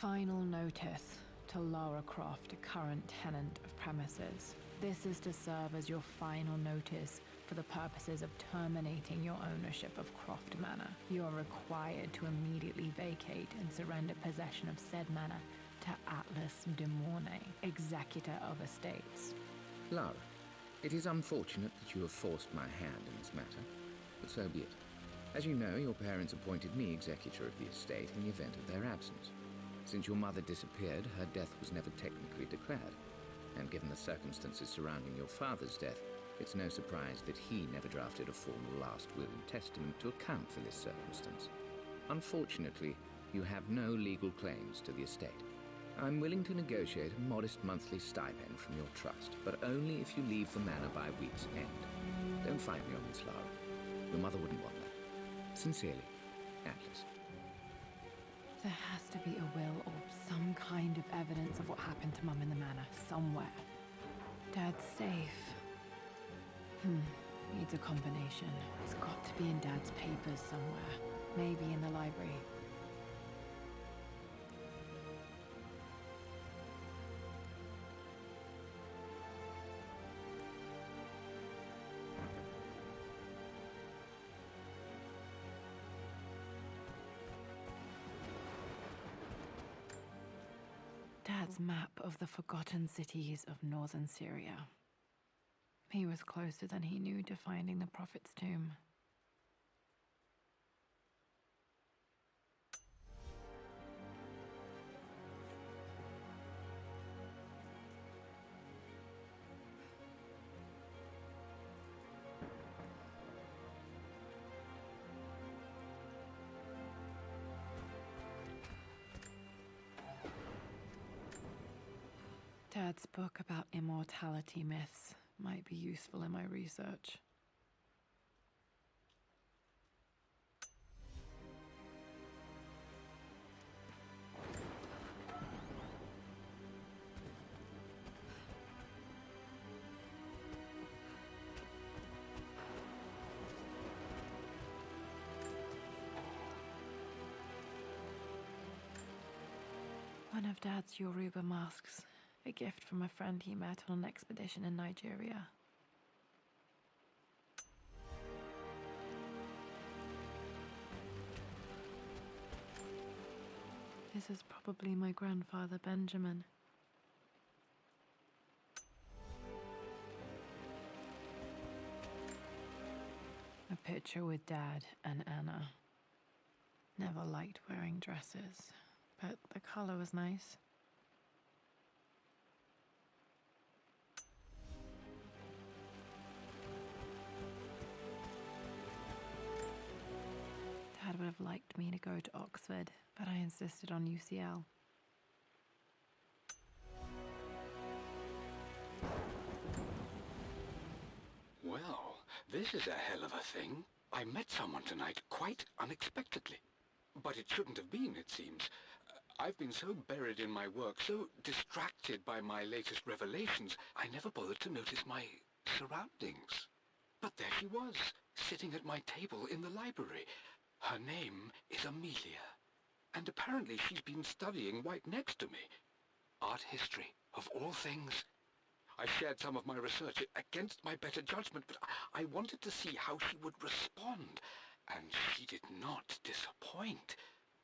Final notice to Lara Croft, a current tenant of premises. This is to serve as your final notice for the purposes of terminating your ownership of Croft Manor. You are required to immediately vacate and surrender possession of said manor to Atlas de Mornay, executor of estates. Lara, it is unfortunate that you have forced my hand in this matter, but so be it. As you know, your parents appointed me executor of the estate in the event of their absence. Since your mother disappeared, her death was never technically declared. And given the circumstances surrounding your father's death, it's no surprise that he never drafted a formal last will and testament to account for this circumstance. Unfortunately, you have no legal claims to the estate. I'm willing to negotiate a modest monthly stipend from your trust, but only if you leave the manor by week's end. Don't fight me on this, Lara. Your mother wouldn't want that. Sincerely, Atlas. There has to be a will or some kind of evidence of what happened to Mum in the manor, somewhere. Dad's safe. Needs a combination. It's got to be in Dad's papers somewhere. Maybe in the library. Dad's map of the forgotten cities of northern Syria. He was closer than he knew to finding the Prophet's tomb. Dad's book about immortality myths might be useful in my research. One of Dad's Yoruba masks. A gift from a friend he met on an expedition in Nigeria. This is probably my grandfather Benjamin. A picture with Dad and Anna. Never liked wearing dresses, but the color was nice. Dad would have liked me to go to Oxford, but I insisted on UCL. Well, this is a hell of a thing. I met someone tonight quite unexpectedly. But it shouldn't have been, it seems. I've been so buried in my work, so distracted by my latest revelations, I never bothered to notice my surroundings. But there she was, sitting at my table in the library. Her name is Amelia, and apparently she's been studying right next to me. Art history, of all things. I shared some of my research against my better judgment, but I wanted to see how she would respond, and she did not disappoint.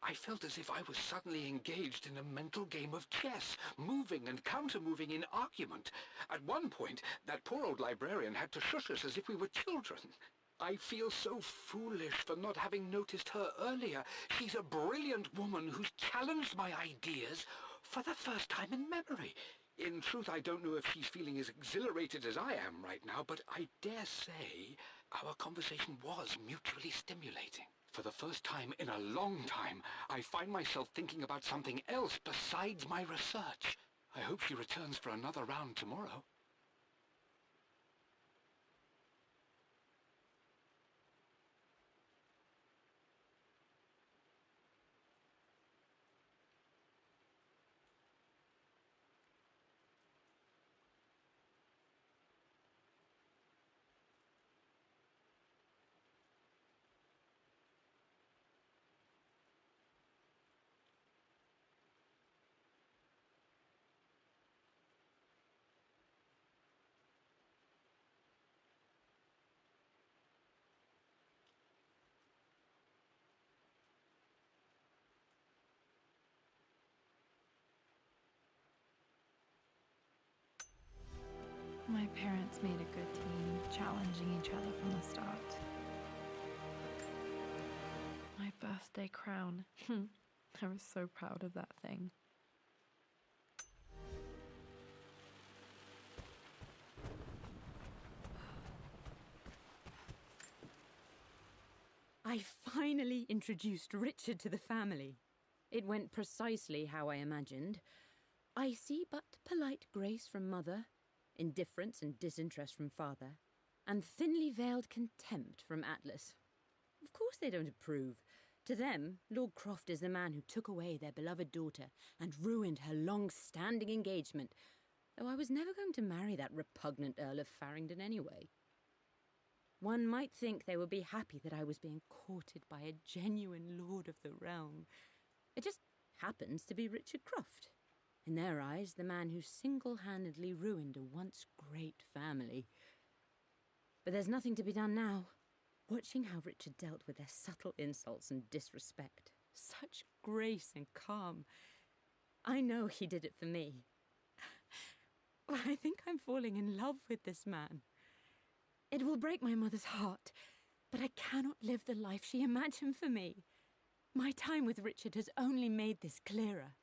I felt as if I was suddenly engaged in a mental game of chess, moving and counter-moving in argument. At one point, that poor old librarian had to shush us as if we were children. I feel so foolish for not having noticed her earlier. She's a brilliant woman who's challenged my ideas for the first time in memory. In truth, I don't know if she's feeling as exhilarated as I am right now, but I dare say our conversation was mutually stimulating. For the first time in a long time, I find myself thinking about something else besides my research. I hope she returns for another round tomorrow. challenging each other from the start. My birthday crown. I was so proud of that thing. I finally introduced Richard to the family. It went precisely how I imagined. Icy but polite grace from mother, indifference and disinterest from father, and thinly veiled contempt from Atlas. Of course they don't approve. To them, Lord Croft is the man who took away their beloved daughter and ruined her long-standing engagement, though I was never going to marry that repugnant Earl of Farringdon anyway. One might think they would be happy that I was being courted by a genuine lord of the realm. It just happens to be Richard Croft. In their eyes, the man who single-handedly ruined a once great family. But there's nothing to be done now. Watching how Richard dealt with their subtle insults and disrespect. Such grace and calm. I know he did it for me. I think I'm falling in love with this man. It will break my mother's heart, but I cannot live the life she imagined for me. My time with Richard has only made this clearer.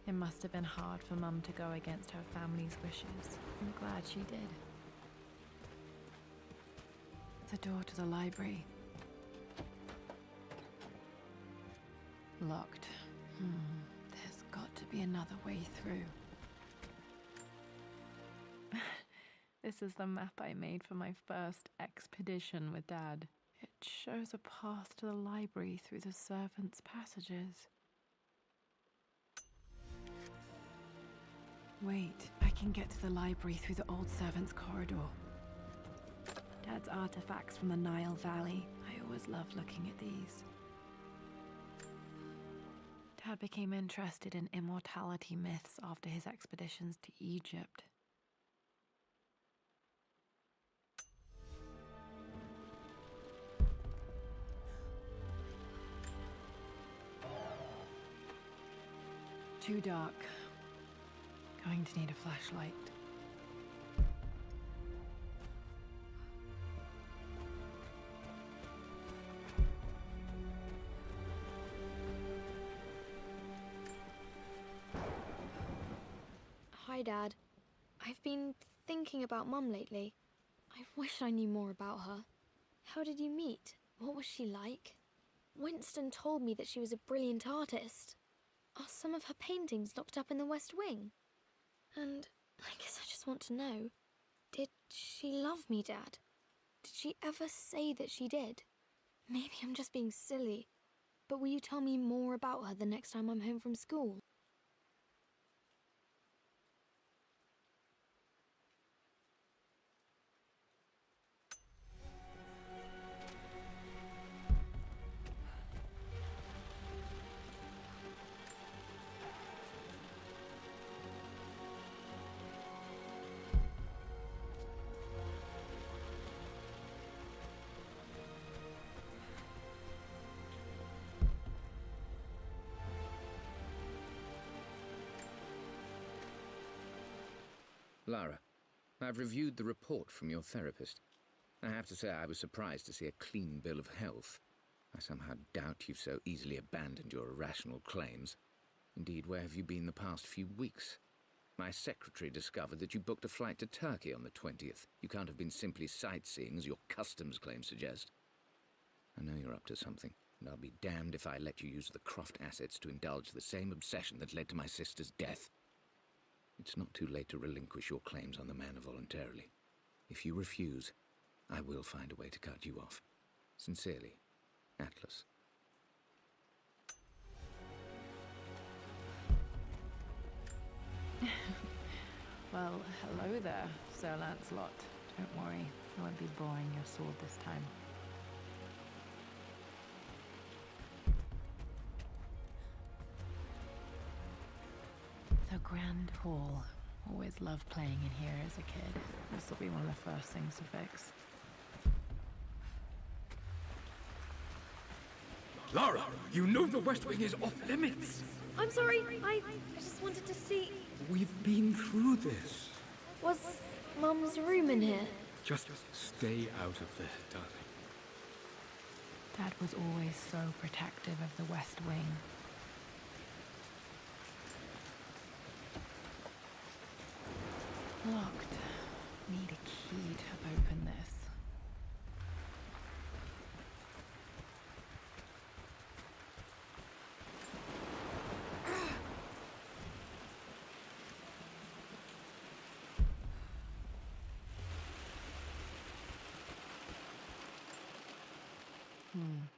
It must have been hard for Mum to go against her family's wishes. I'm glad she did. The door to the library. Locked. There's got to be another way through. This is the map I made for my first expedition with Dad. It shows a path to the library through the servants' passages. Wait, I can get to the library through the old servants' corridor. Dad's artifacts from the Nile Valley. I always loved looking at these. Dad became interested in immortality myths after his expeditions to Egypt. Too dark. Going to need a flashlight. Hi, Dad. I've been thinking about Mum lately. I wish I knew more about her. How did you meet? What was she like? Winston told me that she was a brilliant artist. Are some of her paintings locked up in the West Wing? And I guess I just want to know, did she love me, Dad? Did she ever say that she did? Maybe I'm just being silly, but will you tell me more about her the next time I'm home from school? Lara, I've reviewed the report from your therapist. I have to say I was surprised to see a clean bill of health. I somehow doubt you've so easily abandoned your irrational claims. Indeed, where have you been the past few weeks? My secretary discovered that you booked a flight to Turkey on the 20th. You can't have been simply sightseeing, as your customs claims suggest. I know you're up to something, and I'll be damned if I let you use the Croft assets to indulge the same obsession that led to my sister's death. It's not too late to relinquish your claims on the manor voluntarily. If you refuse, I will find a way to cut you off. Sincerely, Atlas. Well, hello there, Sir Lancelot. Don't worry, I won't be boring your sword this time. The Grand Hall. Always loved playing in here as a kid. This will be one of the first things to fix. Lara, you know the West Wing is off limits. I'm sorry, I just wanted to see. We've been through this. Was Mum's room in here? Just stay out of there, darling. Dad was always so protective of the West Wing. Locked. Need a key to open this.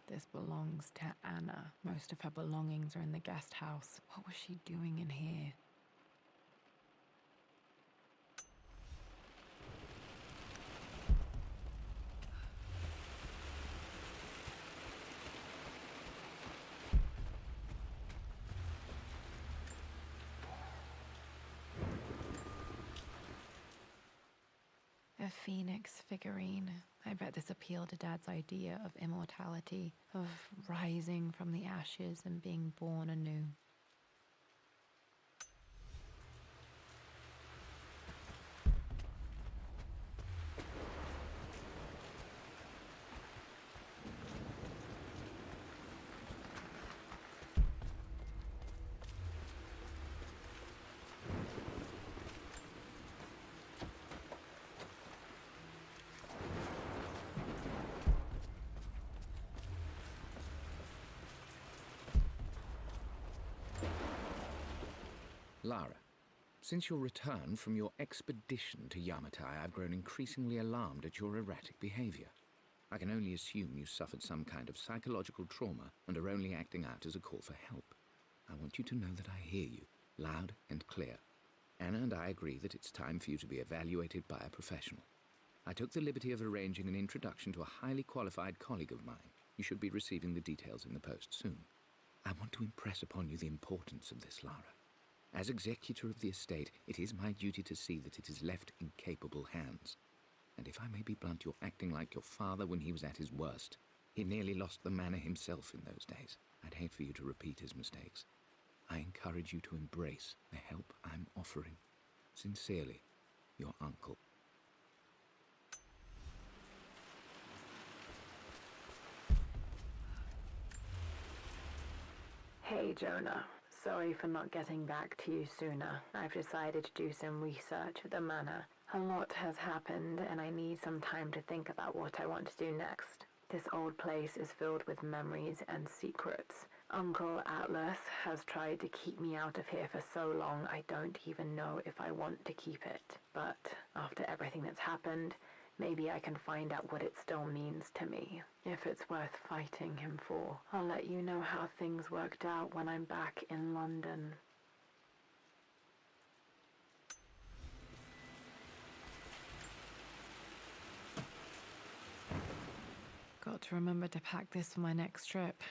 This belongs to Anna. Most of her belongings are in the guest house. What was she doing in here? A phoenix figurine. I bet this appealed to Dad's idea of immortality, of rising from the ashes and being born anew. Lara, since your return from your expedition to Yamatai, I've grown increasingly alarmed at your erratic behavior. I can only assume you suffered some kind of psychological trauma and are only acting out as a call for help. I want you to know that I hear you, loud and clear. Anna and I agree that it's time for you to be evaluated by a professional. I took the liberty of arranging an introduction to a highly qualified colleague of mine. You should be receiving the details in the post soon. I want to impress upon you the importance of this, Lara. As executor of the estate, it is my duty to see that it is left in capable hands. And if I may be blunt, you're acting like your father when he was at his worst. He nearly lost the manor himself in those days. I'd hate for you to repeat his mistakes. I encourage you to embrace the help I'm offering. Sincerely, your uncle. Hey, Jonah. Sorry for not getting back to you sooner. I've decided to do some research at the manor. A lot has happened, and I need some time to think about what I want to do next. This old place is filled with memories and secrets. Uncle Atlas has tried to keep me out of here for so long, I don't even know if I want to keep it. But after everything that's happened, maybe I can find out what it still means to me. If it's worth fighting him for, I'll let you know how things worked out when I'm back in London. Got to remember to pack this for my next trip.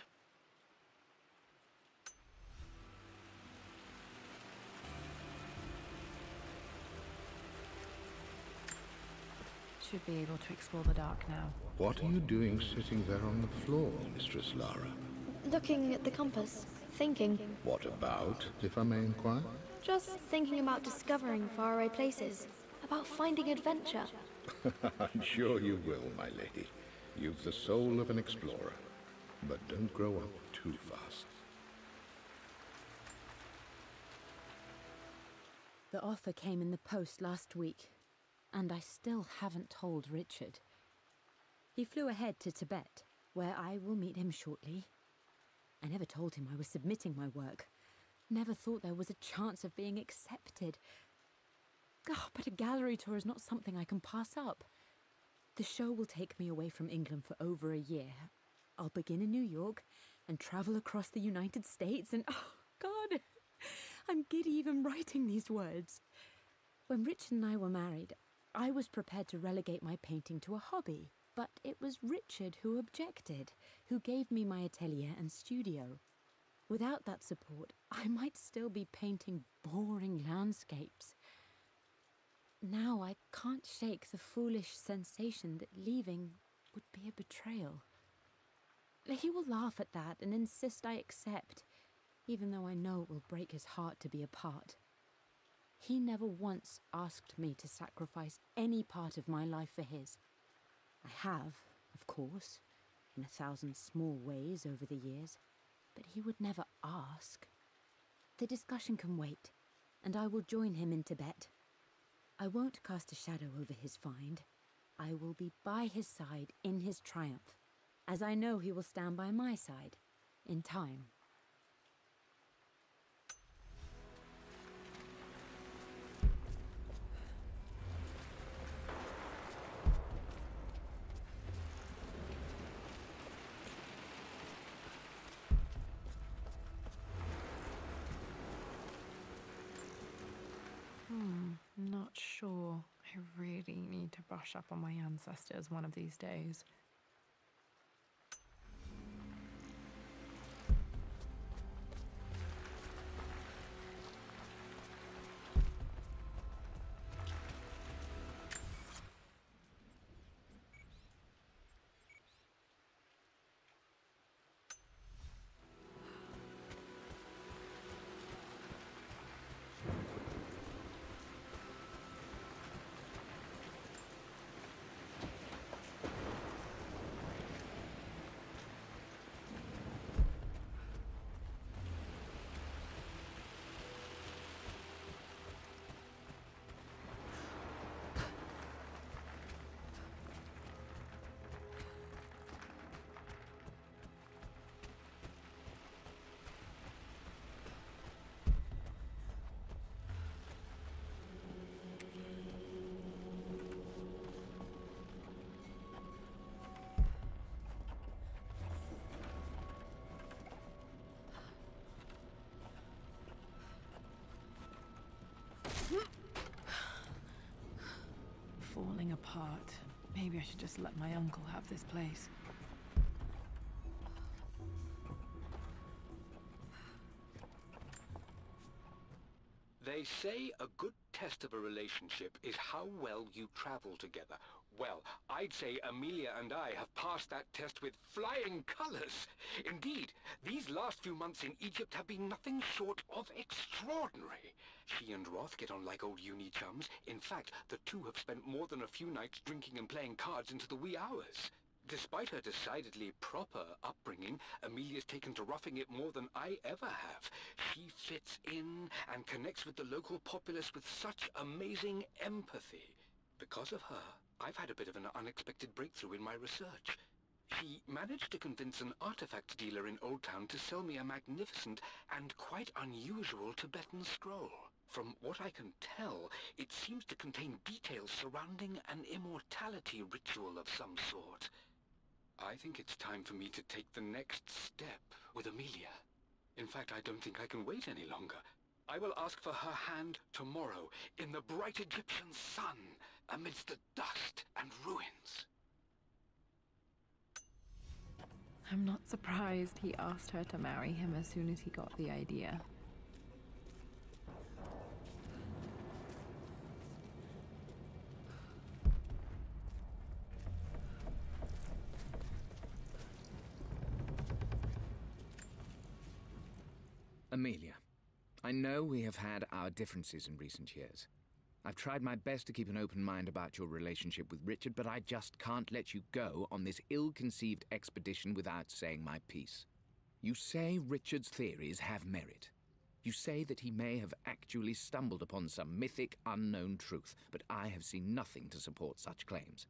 Should be able to explore the dark now. What are you doing sitting there on the floor, Mistress Lara? Looking at the compass, thinking. What about, if I may inquire? Just thinking about discovering faraway places, about finding adventure. I'm sure you will, my lady. You've the soul of an explorer. But don't grow up too fast. The offer came in the post last week, and I still haven't told Richard. He flew ahead to Tibet, where I will meet him shortly. I never told him I was submitting my work. Never thought there was a chance of being accepted. Oh, but a gallery tour is not something I can pass up. The show will take me away from England for over a year. I'll begin in New York and travel across the United States and, oh, God, I'm giddy even writing these words. When Richard and I were married, I was prepared to relegate my painting to a hobby, but it was Richard who objected, who gave me my atelier and studio. Without that support, I might still be painting boring landscapes. Now I can't shake the foolish sensation that leaving would be a betrayal. He will laugh at that and insist I accept, even though I know it will break his heart to be apart. He never once asked me to sacrifice any part of my life for his. I have, of course, in 1,000 small ways over the years, but he would never ask. The discussion can wait, and I will join him in Tibet. I won't cast a shadow over his find. I will be by his side in his triumph, as I know he will stand by my side in time. Not sure. I really need to brush up on my ancestors one of these days. Falling apart. Maybe I should just let my uncle have this place. They say a good test of a relationship is how well you travel together. Well, I'd say Amelia and I have passed that test with flying colors. Indeed, these last few months in Egypt have been nothing short of extraordinary. She and Roth get on like old uni chums. In fact, the two have spent more than a few nights drinking and playing cards into the wee hours. Despite her decidedly proper upbringing, Amelia's taken to roughing it more than I ever have. She fits in and connects with the local populace with such amazing empathy. Because of her, I've had a bit of an unexpected breakthrough in my research. She managed to convince an artifact dealer in Old Town to sell me a magnificent and quite unusual Tibetan scroll. From what I can tell, it seems to contain details surrounding an immortality ritual of some sort. I think it's time for me to take the next step with Amelia. In fact, I don't think I can wait any longer. I will ask for her hand tomorrow in the bright Egyptian sun amidst the dust and ruins. I'm not surprised he asked her to marry him as soon as he got the idea. Amelia, I know we have had our differences in recent years. I've tried my best to keep an open mind about your relationship with Richard, but I just can't let you go on this ill-conceived expedition without saying my piece. You say Richard's theories have merit. You say that he may have actually stumbled upon some mythic, unknown truth, but I have seen nothing to support such claims.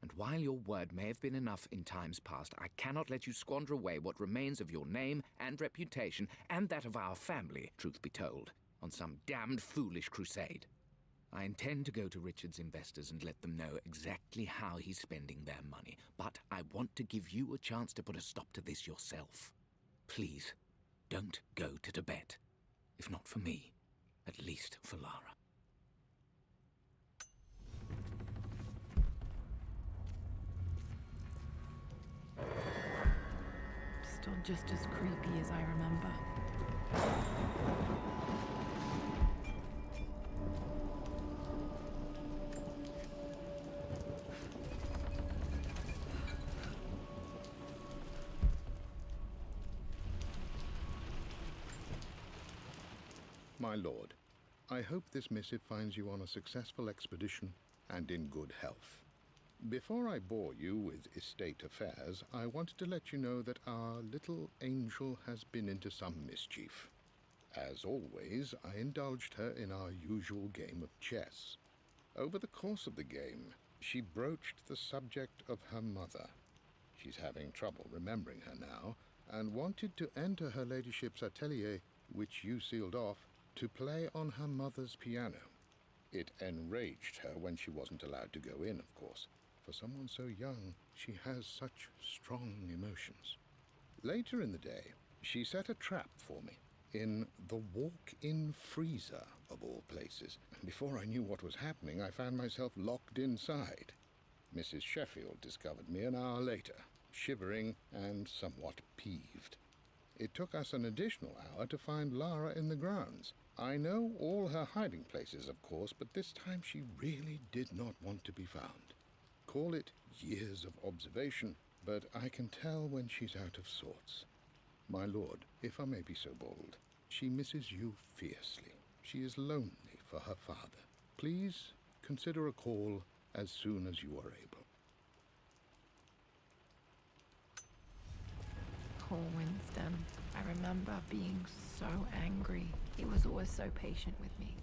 And while your word may have been enough in times past, I cannot let you squander away what remains of your name and reputation, and that of our family, truth be told, on some damned foolish crusade. I intend to go to Richard's investors and let them know exactly how he's spending their money, but I want to give you a chance to put a stop to this yourself. Please, don't go to Tibet. If not for me, at least for Lara. Still just as creepy as I remember. My lord, I hope this missive finds you on a successful expedition and in good health. Before I bore you with estate affairs, I wanted to let you know that our little angel has been into some mischief. As always, I indulged her in our usual game of chess. Over the course of the game, she broached the subject of her mother. She's having trouble remembering her now, and wanted to enter her ladyship's atelier, which you sealed off, to play on her mother's piano. It enraged her when she wasn't allowed to go in, of course. For someone so young, she has such strong emotions. Later in the day, she set a trap for me in the walk-in freezer, of all places. And before I knew what was happening, I found myself locked inside. Mrs. Sheffield discovered me an hour later, shivering and somewhat peeved. It took us an additional hour to find Lara in the grounds. I know all her hiding places, of course, but this time she really did not want to be found. Call it years of observation, but I can tell when she's out of sorts. My lord, if I may be so bold, she misses you fiercely. She is lonely for her father. Please consider a call as soon as you are able. Poor Winston. I remember being so angry. He was always so patient with me.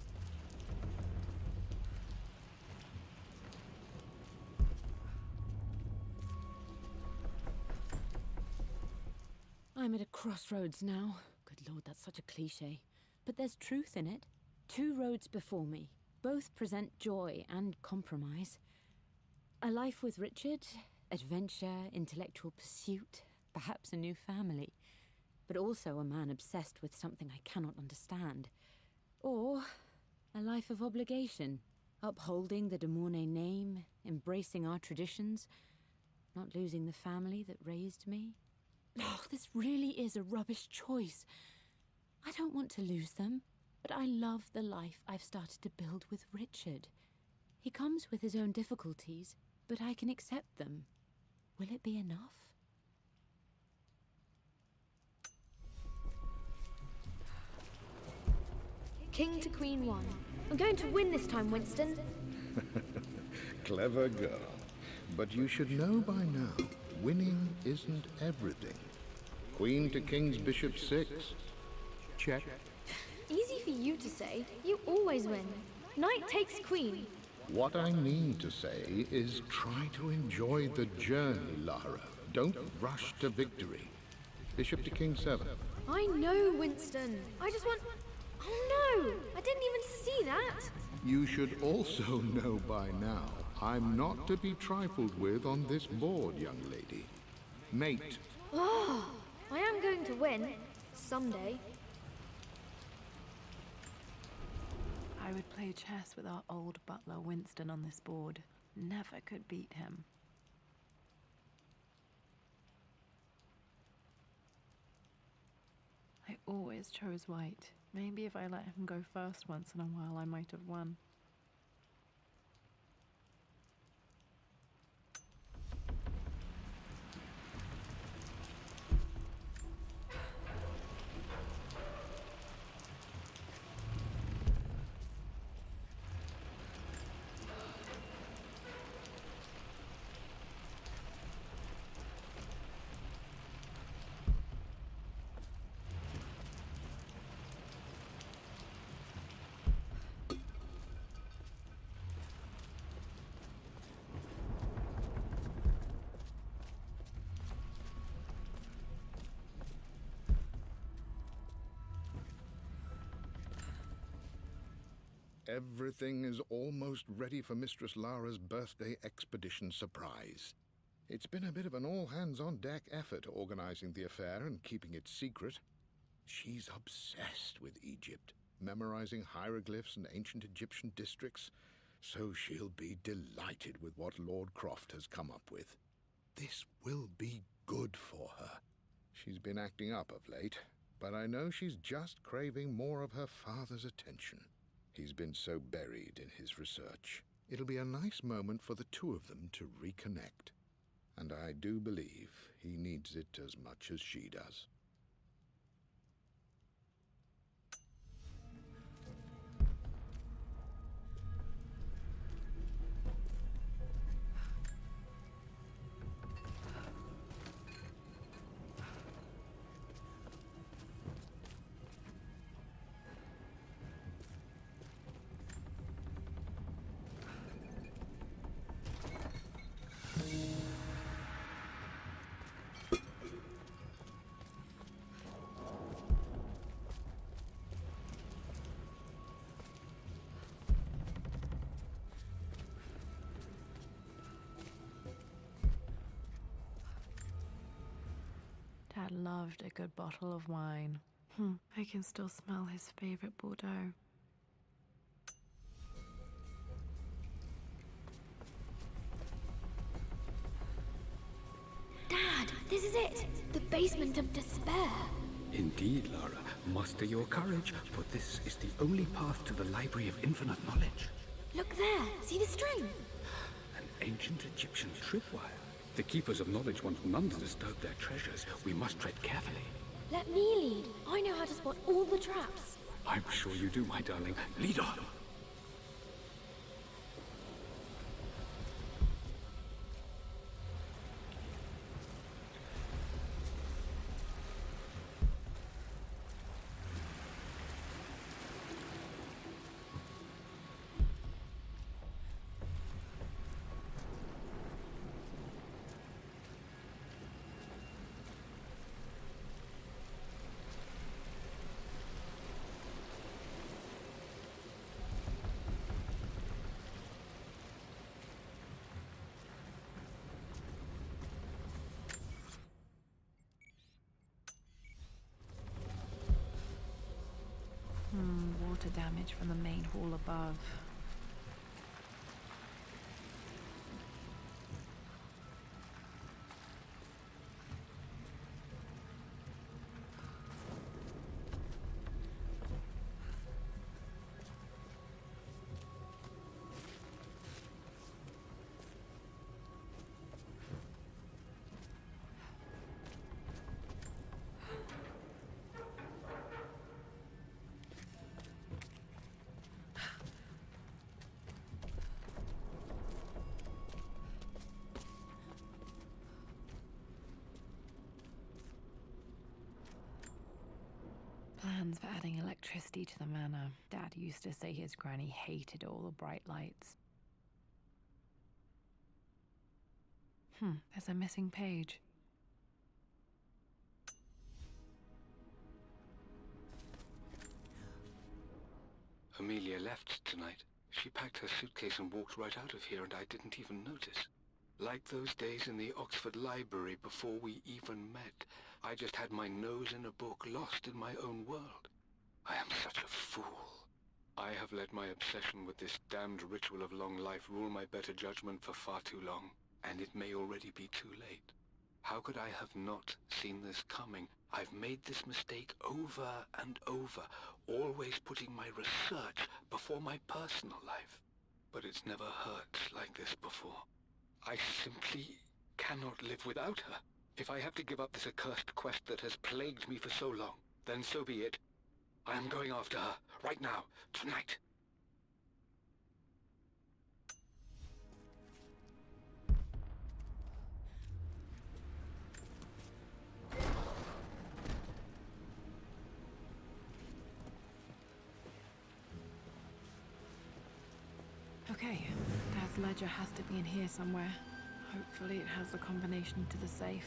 I'm at a crossroads now. Good lord, that's such a cliche. But there's truth in it. 2 roads before me. Both present joy and compromise. A life with Richard, adventure, intellectual pursuit, perhaps a new family. But also a man obsessed with something I cannot understand. Or a life of obligation, upholding the de Mornay name, embracing our traditions, not losing the family that raised me. Oh, this really is a rubbish choice. I don't want to lose them, but I love the life I've started to build with Richard. He comes with his own difficulties, but I can accept them. Will it be enough? King to Queen 1. I'm going to win this time, Winston. Clever girl. But you should know by now, winning isn't everything. Queen to King's Bishop 6. Check. Easy for you to say. You always win. Knight takes queen. What I mean to say is try to enjoy the journey, Lara. Don't rush to victory. Bishop to King 7. I know, Winston. I just want... Oh no! I didn't even see that! You should also know by now, I'm not to be trifled with on this board, young lady. Mate. Oh, I am going to win. Someday. I would play chess with our old butler Winston on this board. Never could beat him. I always chose white. Maybe if I let him go first once in a while, I might have won. Everything is almost ready for Mistress Lara's birthday expedition surprise. It's been a bit of an all-hands-on-deck effort organizing the affair and keeping it secret. She's obsessed with Egypt, memorizing hieroglyphs and ancient Egyptian districts, so she'll be delighted with what Lord Croft has come up with. This will be good for her. She's been acting up of late, but I know she's just craving more of her father's attention. He's been so buried in his research. It'll be a nice moment for the two of them to reconnect. And I do believe he needs it as much as she does. Dad loved a good bottle of wine. I can still smell his favorite Bordeaux. Dad, this is it! The basement of despair! Indeed, Lara. Muster your courage, for this is the only path to the Library of Infinite Knowledge. Look there! See the string? An ancient Egyptian tripwire. The Keepers of Knowledge want none to disturb their treasures. We must tread carefully. Let me lead. I know how to spot all the traps. I'm sure you do, my darling. Lead on! Water damage from the main hall above. Plans for adding electricity to the manor. Dad used to say his granny hated all the bright lights. There's a missing page. Amelia left tonight. She packed her suitcase and walked right out of here, and I didn't even notice. Like those days in the Oxford Library before we even met. I just had my nose in a book, lost in my own world. I am such a fool. I have let my obsession with this damned ritual of long life rule my better judgment for far too long, and it may already be too late. How could I have not seen this coming? I've made this mistake over and over, always putting my research before my personal life. But it's never hurt like this before. I simply cannot live without her. If I have to give up this accursed quest that has plagued me for so long, then so be it. I am going after her, right now, tonight. Okay, Dad's ledger has to be in here somewhere. Hopefully it has the combination to the safe.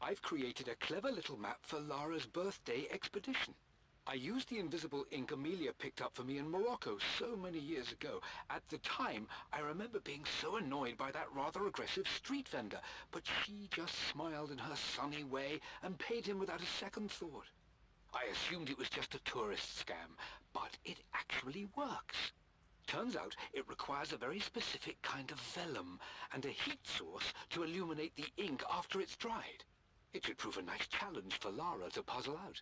I've created a clever little map for Lara's birthday expedition. I used the invisible ink Amelia picked up for me in Morocco so many years ago. At the time, I remember being so annoyed by that rather aggressive street vendor, but she just smiled in her sunny way and paid him without a second thought. I assumed it was just a tourist scam, but it actually works. Turns out it requires a very specific kind of vellum and a heat source to illuminate the ink after it's dried. It should prove a nice challenge for Lara to puzzle out.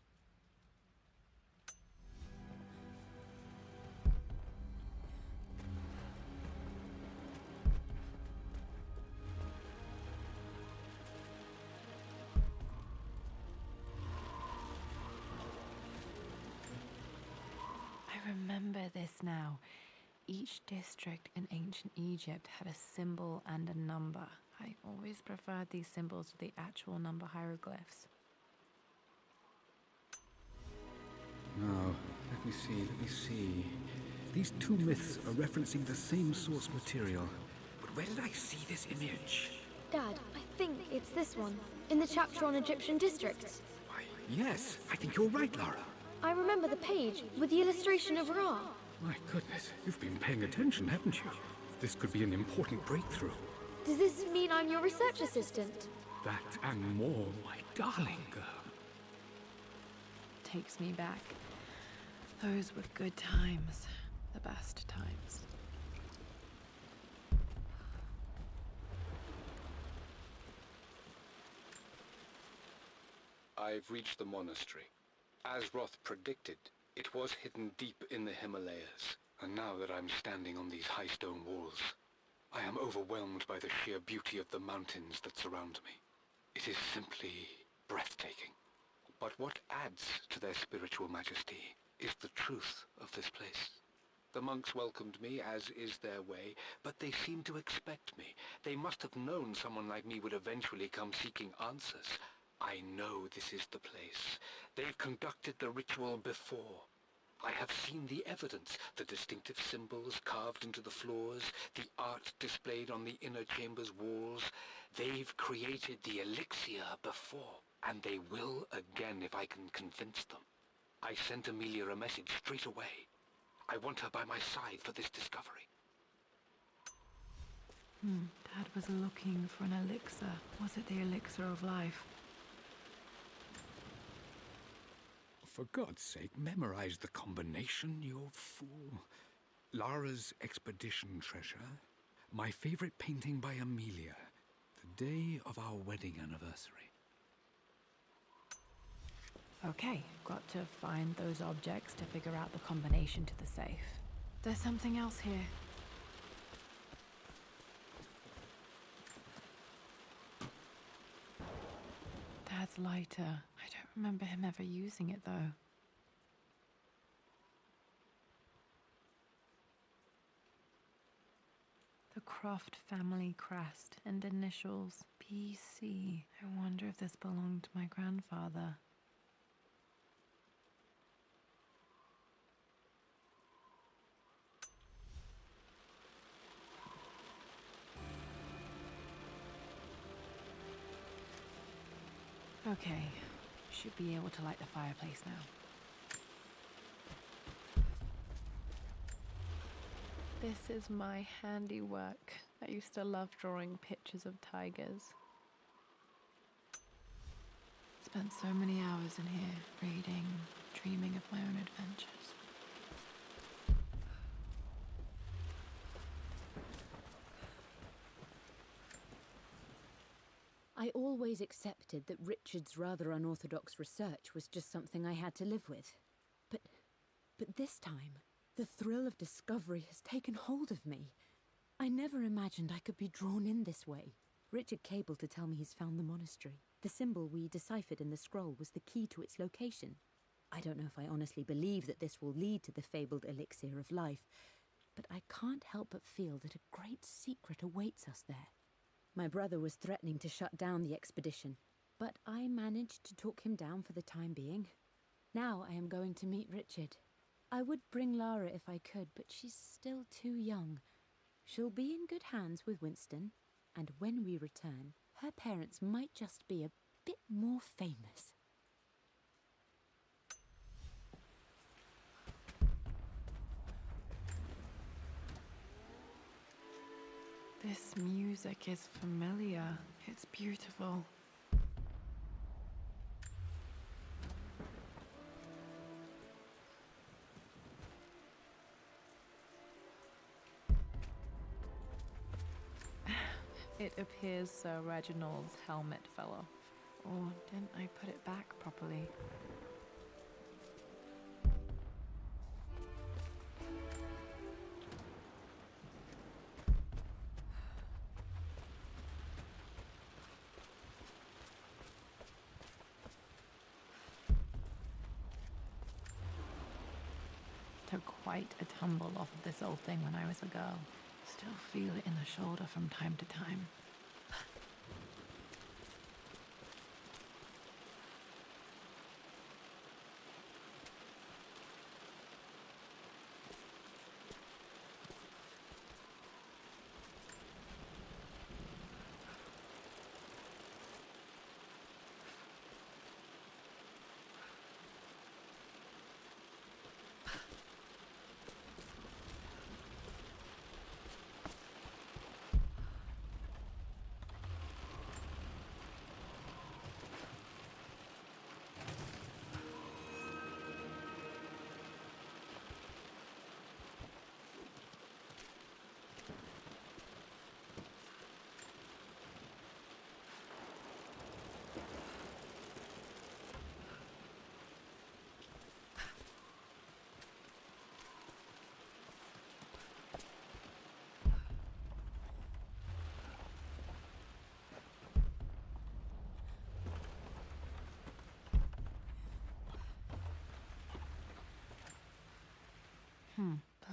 I remember this now. Each district in ancient Egypt had a symbol and a number. I always preferred these symbols to the actual number hieroglyphs. Now, let me see. These two myths are referencing the same source material. But where did I see this image? Dad, I think it's this one, in the chapter on Egyptian districts. Why, yes, I think you're right, Lara. I remember the page with the illustration of Ra. My goodness, you've been paying attention, haven't you? This could be an important breakthrough. Does this mean I'm your research assistant? That and more, my darling girl. Takes me back. Those were good times. The best times. I've reached the monastery. As Roth predicted, it was hidden deep in the Himalayas, and now that I'm standing on these high stone walls, I am overwhelmed by the sheer beauty of the mountains that surround me. It is simply breathtaking. But what adds to their spiritual majesty is the truth of this place. The monks welcomed me, as is their way, but they seemed to expect me. They must have known someone like me would eventually come seeking answers. I know this is the place. They've conducted the ritual before. I have seen the evidence, the distinctive symbols carved into the floors, the art displayed on the inner chamber's walls. They've created the elixir before, and they will again if I can convince them. I sent Amelia a message straight away. I want her by my side for this discovery. Dad was looking for an elixir. Was it the elixir of life? For God's sake, memorize the combination, you fool. Lara's expedition treasure. My favorite painting by Amelia. The day of our wedding anniversary. Okay, got to find those objects to figure out the combination to the safe. There's something else here. Dad's lighter. I don't remember him ever using it, though. The Croft family crest and initials PC. I wonder if this belonged to my grandfather. Okay, should be able to light the fireplace now. This is my handiwork. I used to love drawing pictures of tigers. Spent so many hours in here, reading, dreaming of my own adventures. I always accepted that Richard's rather unorthodox research was just something I had to live with. But this time, the thrill of discovery has taken hold of me. I never imagined I could be drawn in this way. Richard cabled to tell me he's found the monastery. The symbol we deciphered in the scroll was the key to its location. I don't know if I honestly believe that this will lead to the fabled elixir of life, but I can't help but feel that a great secret awaits us there. My brother was threatening to shut down the expedition, but I managed to talk him down for the time being. Now I am going to meet Richard. I would bring Lara if I could, but she's still too young. She'll be in good hands with Winston, and when we return, her parents might just be a bit more famous. This music is familiar. It's beautiful. It appears Sir Reginald's helmet fell off. Or didn't I put it back properly? Took quite a tumble off of this old thing when I was a girl. Still feel it in the shoulder from time to time.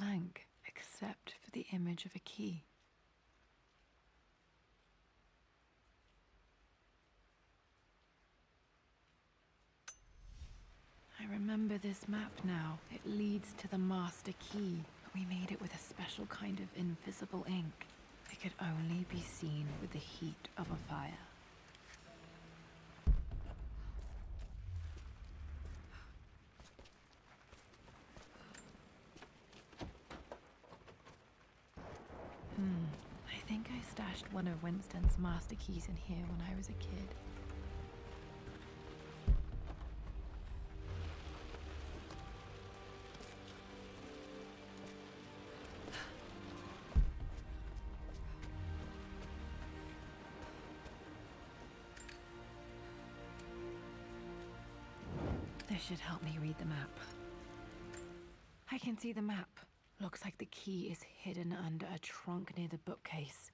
Blank, except for the image of a key. I remember this map now. It leads to the master key, but we made it with a special kind of invisible ink. It could only be seen with the heat of a fire. I think I stashed one of Winston's master keys in here when I was a kid. This should help me read the map. I can see the map. Looks like the key is hidden under a trunk near the bookcase.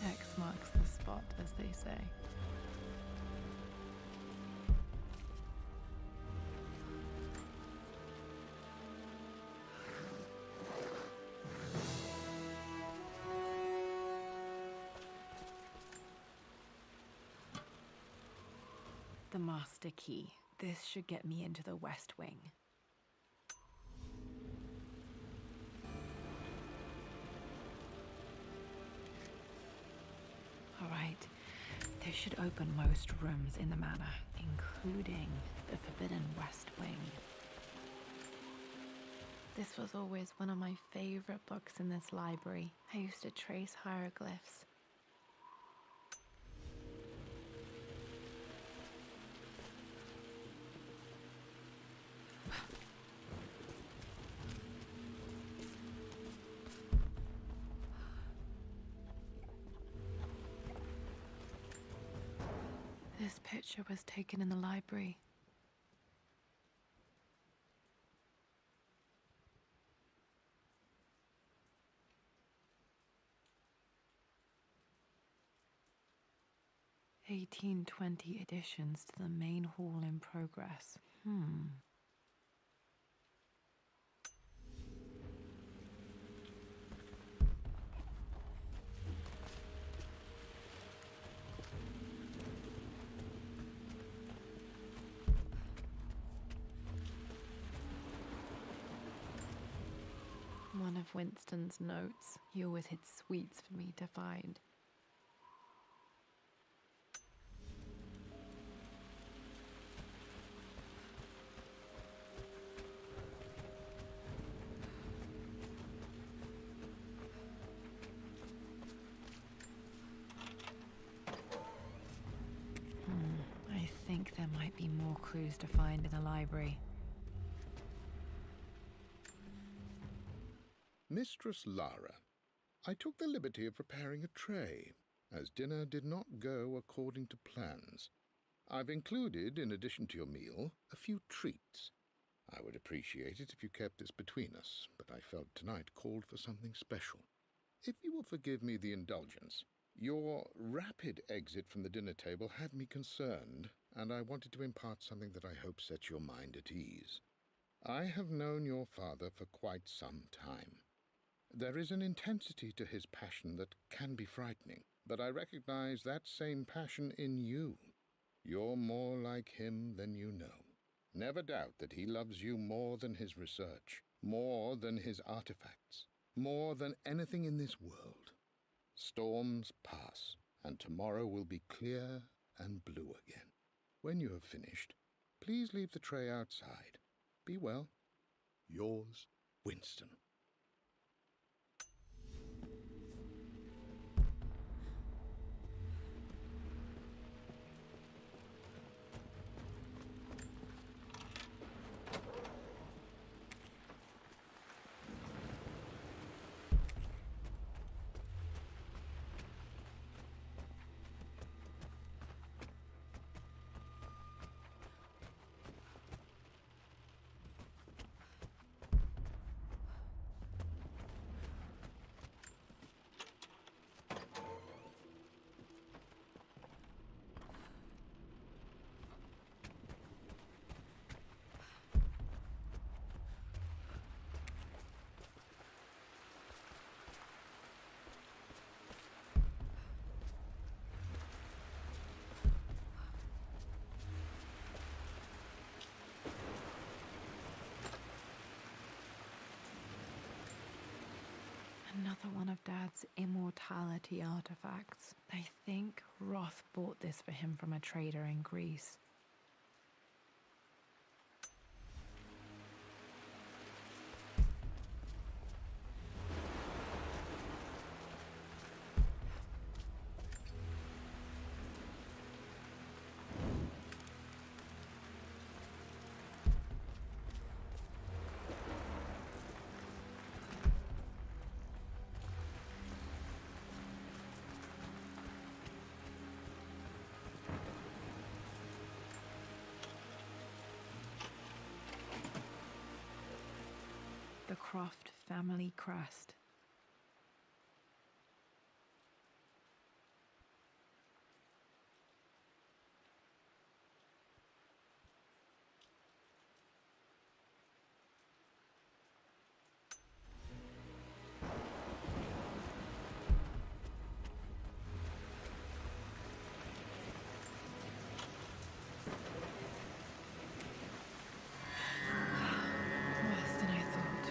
X marks the spot, as they say. The master key. This should get me into the West Wing. All right, this should open most rooms in the manor, including the Forbidden West Wing. This was always one of my favorite books in this library. I used to trace hieroglyphs. This picture was taken in the library. (1820) additions to the main hall in progress. One of Winston's notes. He always hid sweets for me to find. more clues to find in the library. Mistress Lara, I took the liberty of preparing a tray, as dinner did not go according to plans. I've included, in addition to your meal, a few treats. I would appreciate it if you kept this between us, but I felt tonight called for something special. If you will forgive me the indulgence, your rapid exit from the dinner table had me concerned, and I wanted to impart something that I hope sets your mind at ease. I have known your father for quite some time. There is an intensity to his passion that can be frightening, but I recognize that same passion in you. You're more like him than you know. Never doubt that he loves you more than his research, more than his artifacts, more than anything in this world. Storms pass, and tomorrow will be clear and blue again. When you have finished, please leave the tray outside. Be well. Yours, Winston. Another one of Dad's immortality artifacts. I think Roth bought this for him from a trader in Greece. The Croft family crest. Worse than I thought.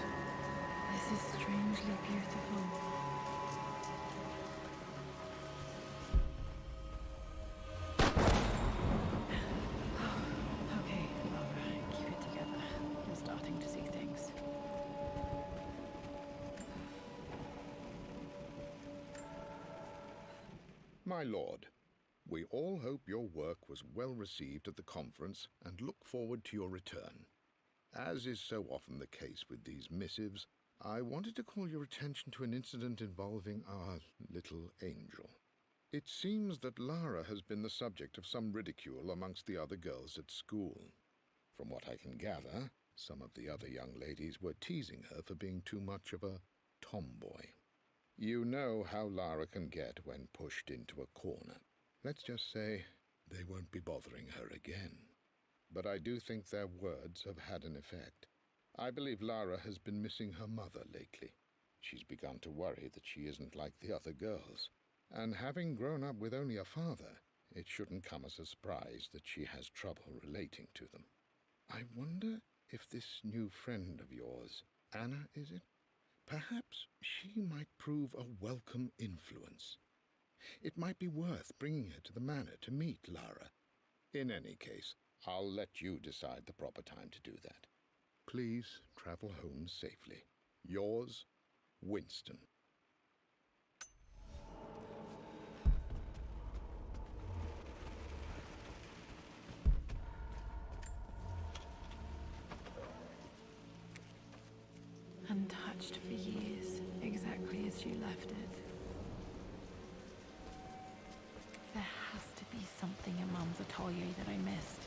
This is strangely beautiful. Okay, Laura, keep it together. You're starting to see things. My lord, we all hope your work was well received at the conference and look forward to your return. As is so often the case with these missives, I wanted to call your attention to an incident involving our little angel. It seems that Lara has been the subject of some ridicule amongst the other girls at school. From what I can gather, some of the other young ladies were teasing her for being too much of a tomboy. You know how Lara can get when pushed into a corner. Let's just say they won't be bothering her again. But I do think their words have had an effect. I believe Lara has been missing her mother lately. She's begun to worry that she isn't like the other girls. And having grown up with only a father, it shouldn't come as a surprise that she has trouble relating to them. I wonder if this new friend of yours, Anna, is it? Perhaps she might prove a welcome influence. It might be worth bringing her to the manor to meet Lara. In any case, I'll let you decide the proper time to do that. Please travel home safely. Yours, Winston. untouched for years, exactly as you left it. There has to be something in Mum's atelier that I missed.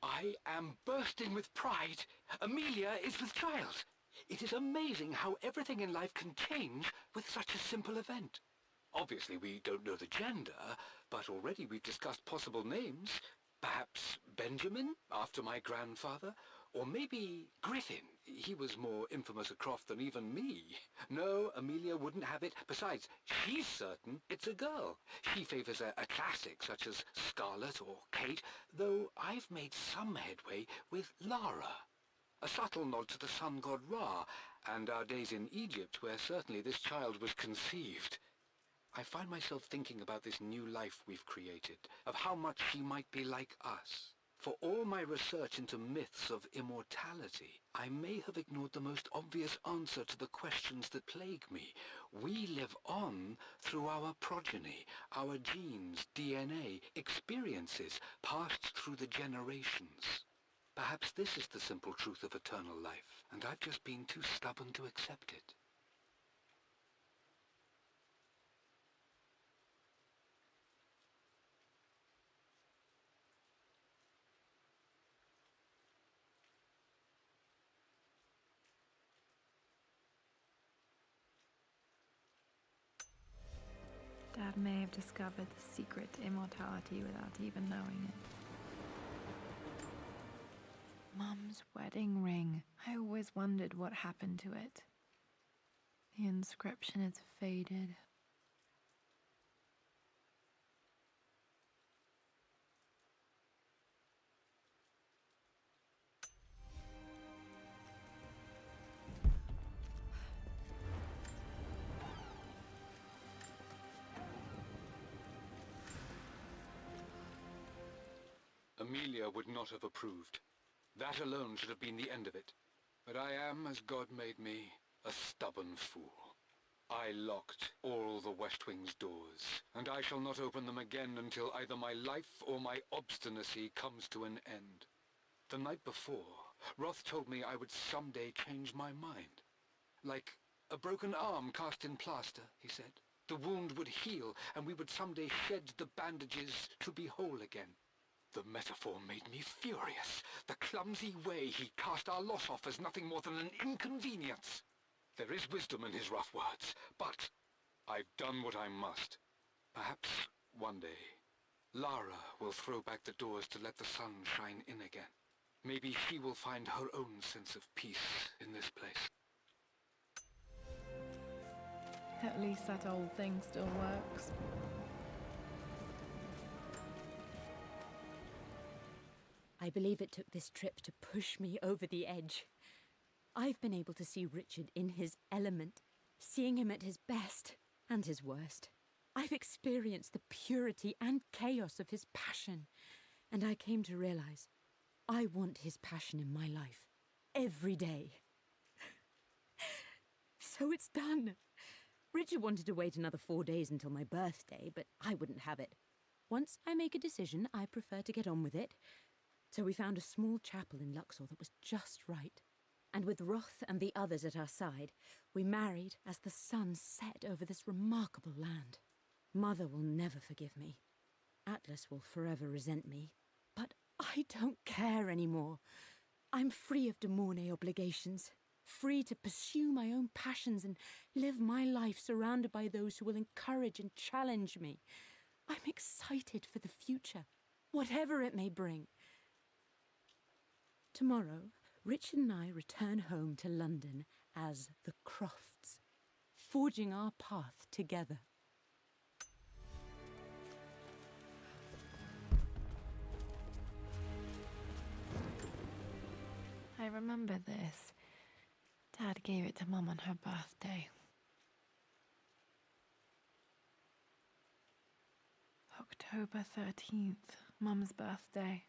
I am bursting with pride. Amelia is with child. It is amazing how everything in life can change with such a simple event. Obviously, we don't know the gender, but already we've discussed possible names. Perhaps Benjamin, after my grandfather? Or maybe Griffin. He was more infamous at Croft than even me. No, Amelia wouldn't have it. Besides, she's certain it's a girl. She favours a classic such as Scarlet or Kate, though I've made some headway with Lara. A subtle nod to the sun god Ra, and our days in Egypt, where certainly this child was conceived. I find myself thinking about this new life we've created, of how much she might be like us. For all my research into myths of immortality, I may have ignored the most obvious answer to the questions that plague me. We live on through our progeny, our genes, DNA, experiences passed through the generations. Perhaps this is the simple truth of eternal life, and I've just been too stubborn to accept it. Dad may have discovered the secret to immortality without even knowing it. Mum's wedding ring. I always wondered what happened to it. The inscription is faded. Amelia would not have approved. That alone should have been the end of it. But I am, as God made me, a stubborn fool. I locked all the West Wing's doors, and I shall not open them again until either my life or my obstinacy comes to an end. The night before, Roth told me I would someday change my mind. Like a broken arm cast in plaster, he said. The wound would heal, and we would someday shed the bandages to be whole again. The metaphor made me furious. The clumsy way he cast our loss off as nothing more than an inconvenience. There is wisdom in his rough words, but I've done what I must. Perhaps one day, Lara will throw back the doors to let the sun shine in again. Maybe she will find her own sense of peace in this place. At least that old thing still works. I believe it took this trip to push me over the edge. I've been able to see Richard in his element, seeing him at his best and his worst. I've experienced the purity and chaos of his passion, and I came to realize I want his passion in my life every day. So it's done. Richard wanted to wait another 4 days until my birthday, but I wouldn't have it. Once I make a decision, I prefer to get on with it. So we found a small chapel in Luxor that was just right. And with Roth and the others at our side, we married as the sun set over this remarkable land. Mother will never forgive me. Atlas will forever resent me. But I don't care anymore. I'm free of de Mornay obligations, free to pursue my own passions and live my life surrounded by those who will encourage and challenge me. I'm excited for the future, whatever it may bring. Tomorrow, Richard and I return home to London as the Crofts, forging our path together. I remember this. Dad gave it to Mum on her birthday. October 13th, Mum's birthday.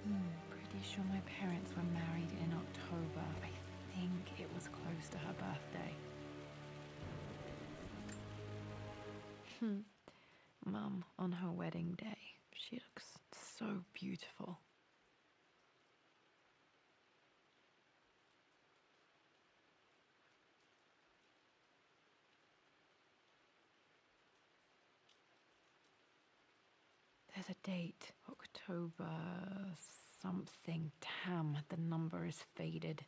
Pretty sure my parents were married in October. I think it was close to her birthday. Mum, on her wedding day, she looks so beautiful. There's a date, October something. Damn, the number is faded.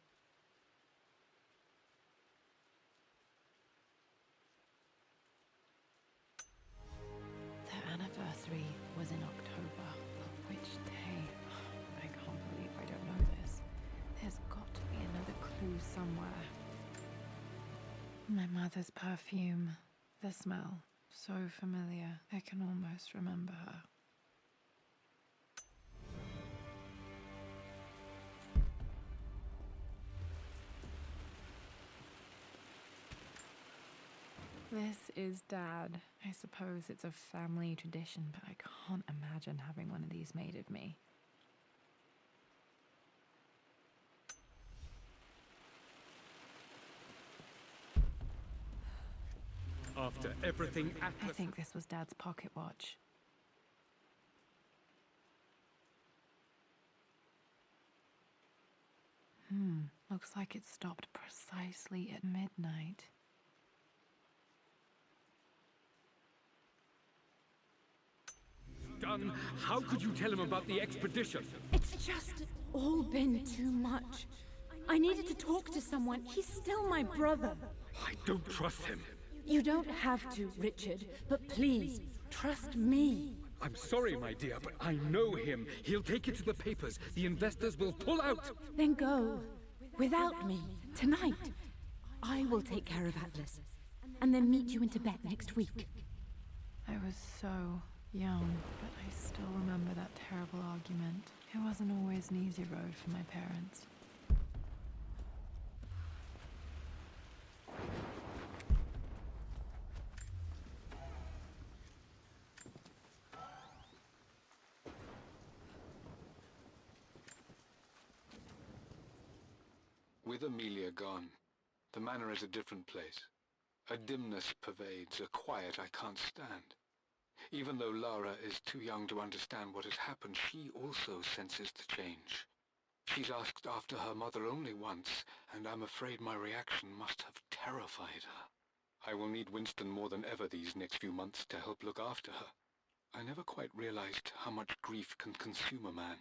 The anniversary was in October, but which day? I can't believe I don't know this. There's got to be another clue somewhere. My mother's perfume. The smell. So familiar. I can almost remember her. This is Dad. I suppose it's a family tradition, but I can't imagine having one of these made of me. After everything I Atlas... think this was Dad's pocket watch. Looks like it stopped precisely at midnight. Done. How could you tell him about the expedition? It's just all been too much. I needed to talk to someone. He's still my brother. I don't trust him. You don't have to, Richard, but please, trust me. I'm sorry, my dear, but I know him. He'll take it to the papers. The investors will pull out. Then go. Without me. Tonight. I will take care of Atlas. And then meet you in Tibet next week. I was so young, but I still remember that terrible argument. It wasn't always an easy road for my parents. With Amelia gone, the manor is a different place. A dimness pervades, a quiet I can't stand. Even though Lara is too young to understand what has happened, she also senses the change. She's asked after her mother only once, and I'm afraid my reaction must have terrified her. I will need Winston more than ever these next few months to help look after her. I never quite realized how much grief can consume a man,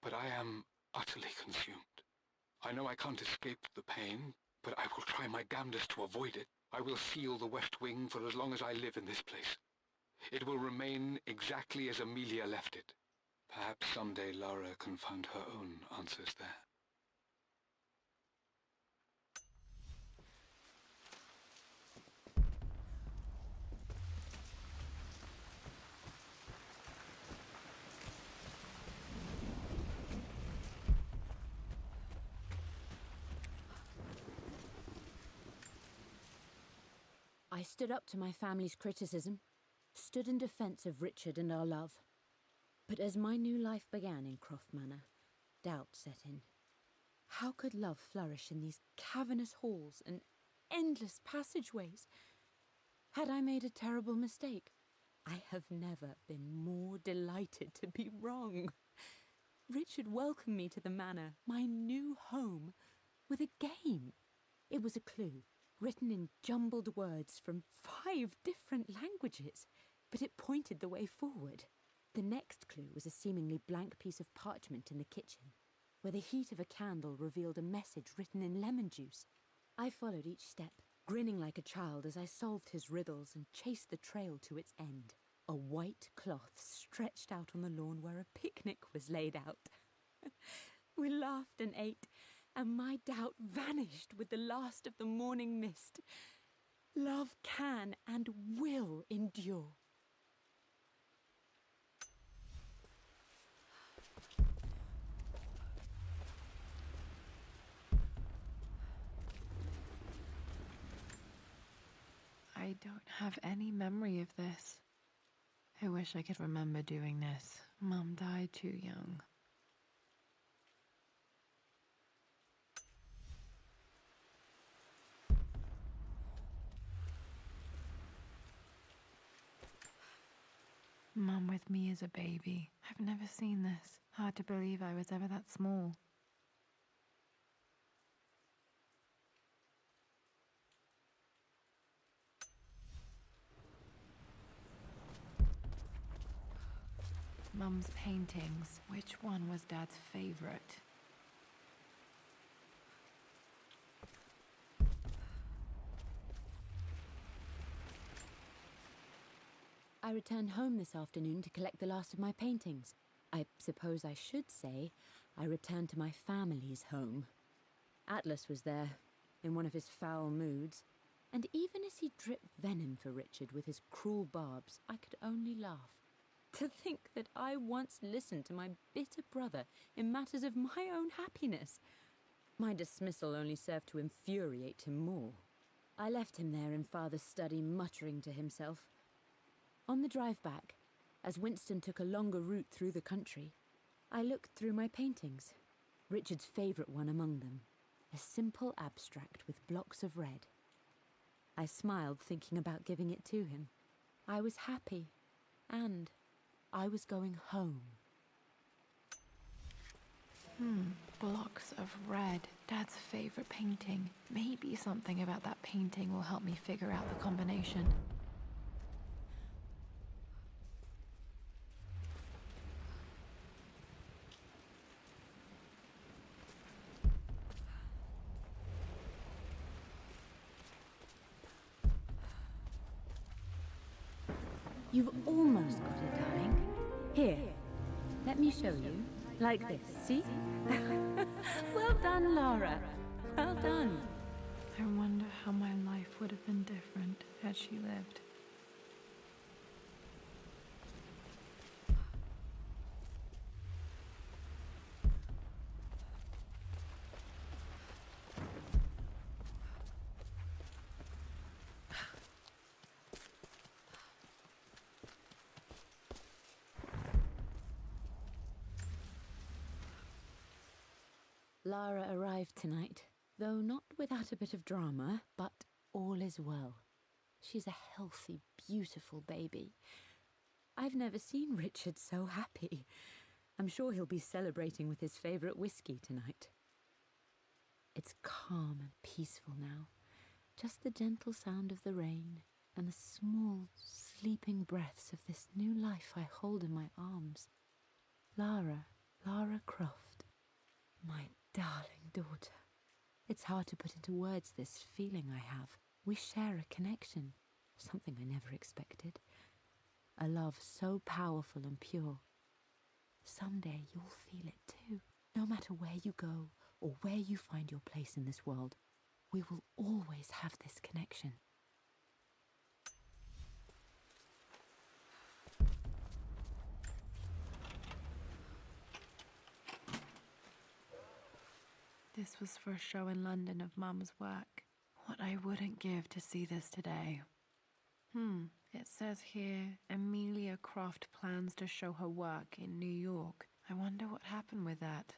but I am utterly consumed. I know I can't escape the pain, but I will try my damnedest to avoid it. I will seal the West Wing for as long as I live in this place. It will remain exactly as Amelia left it. Perhaps someday Lara can find her own answers there. I stood up to my family's criticism, stood in defense of Richard and our love. But as my new life began in Croft Manor, doubt set in. How could love flourish in these cavernous halls and endless passageways? Had I made a terrible mistake? I have never been more delighted to be wrong. Richard welcomed me to the manor, my new home, with a game. It was a clue, written in jumbled words from 5 different languages, but it pointed the way forward. The next clue was a seemingly blank piece of parchment in the kitchen, where the heat of a candle revealed a message written in lemon juice. I followed each step, grinning like a child as I solved his riddles and chased the trail to its end. A white cloth stretched out on the lawn where a picnic was laid out. We laughed and ate, and my doubt vanished with the last of the morning mist. Love can and will endure. I don't have any memory of this. I wish I could remember doing this. Mum died too young. Mum with me as a baby. I've never seen this. Hard to believe I was ever that small. Mum's paintings. Which one was Dad's favorite? I returned home this afternoon to collect the last of my paintings. I suppose I should say I returned to my family's home. Atlas was there, in one of his foul moods, and even as he dripped venom for Richard with his cruel barbs, I could only laugh. To think that I once listened to my bitter brother in matters of my own happiness. My dismissal only served to infuriate him more. I left him there in Father's study, muttering to himself. On the drive back, as Winston took a longer route through the country, I looked through my paintings, Richard's favourite one among them, a simple abstract with blocks of red. I smiled, thinking about giving it to him. I was happy, and I was going home. Blocks of red. Dad's favorite painting. Maybe something about that painting will help me figure out the combination. You've almost got it, darling. Here, let me show you. Like this, see? Well done, Lara. Well done. I wonder how my life would have been different had she lived. Lara arrived tonight, though not without a bit of drama, but all is well. She's a healthy, beautiful baby. I've never seen Richard so happy. I'm sure he'll be celebrating with his favourite whiskey tonight. It's calm and peaceful now. Just the gentle sound of the rain and the small, sleeping breaths of this new life I hold in my arms. Lara Croft, my darling daughter. It's hard to put into words this feeling I have. We share a connection, something I never expected. A love so powerful and pure. Someday you'll feel it too. No matter where you go or where you find your place in this world, we will always have this connection. This was for a show in London of Mum's work. What I wouldn't give to see this today. It says here, Amelia Croft plans to show her work in New York. I wonder what happened with that.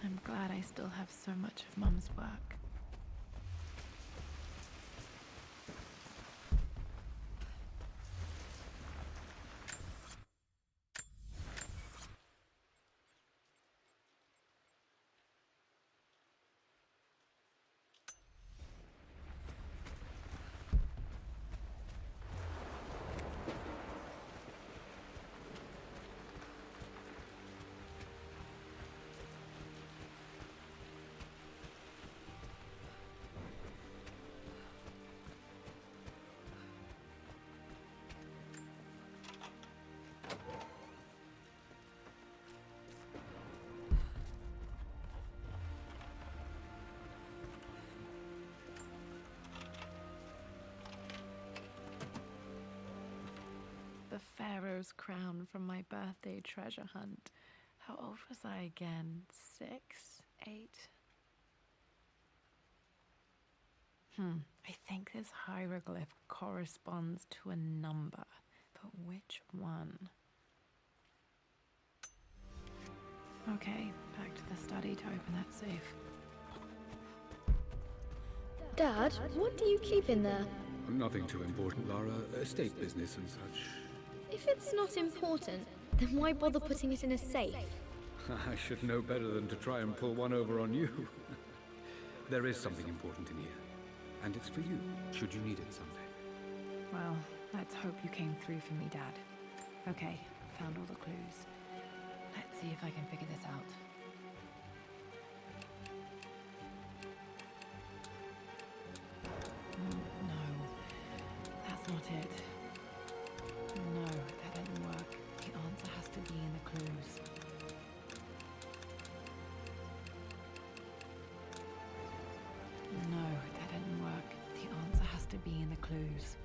I'm glad I still have so much of Mum's work. Laura's crown from my birthday treasure hunt. How old was I again? 6? 8? I think this hieroglyph corresponds to a number, but which one? Okay, back to the study to open that safe. Dad, what do you keep in there? Nothing too important, Lara. Estate business and such. If it's not important, then why bother putting it in a safe? I should know better than to try and pull one over on you. There is something important in here. And it's for you, should you need it someday. Well, let's hope you came through for me, Dad. Okay, found all the clues. Let's see if I can figure this out. No, that's not it. No, that didn't work. The answer has to be in the clues. No, that didn't work. The answer has to be in the clues.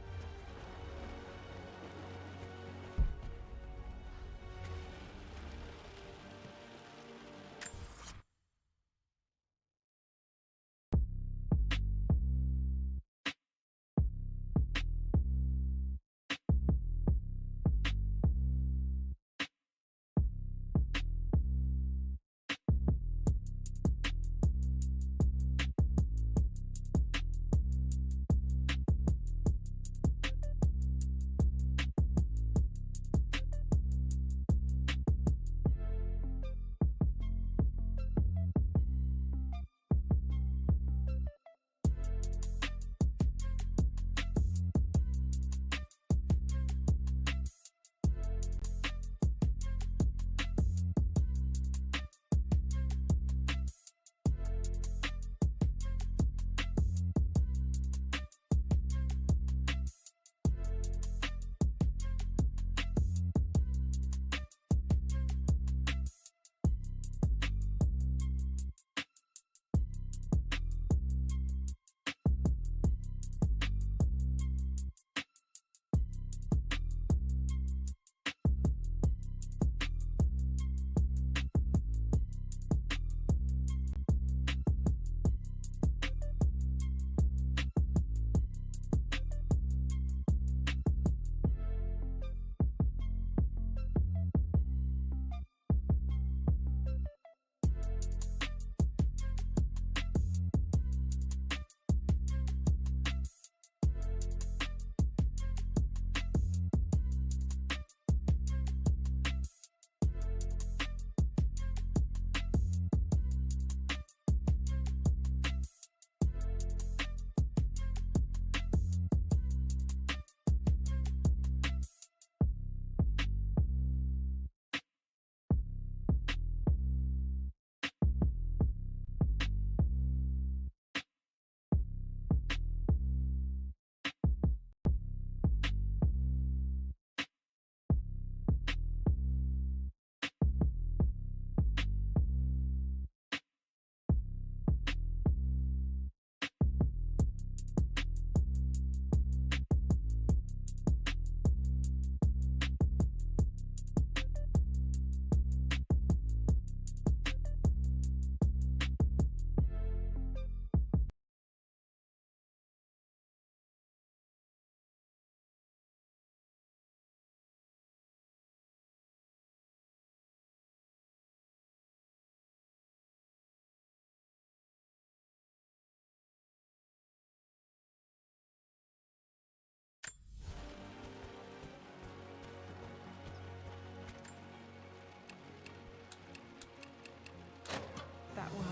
That worked.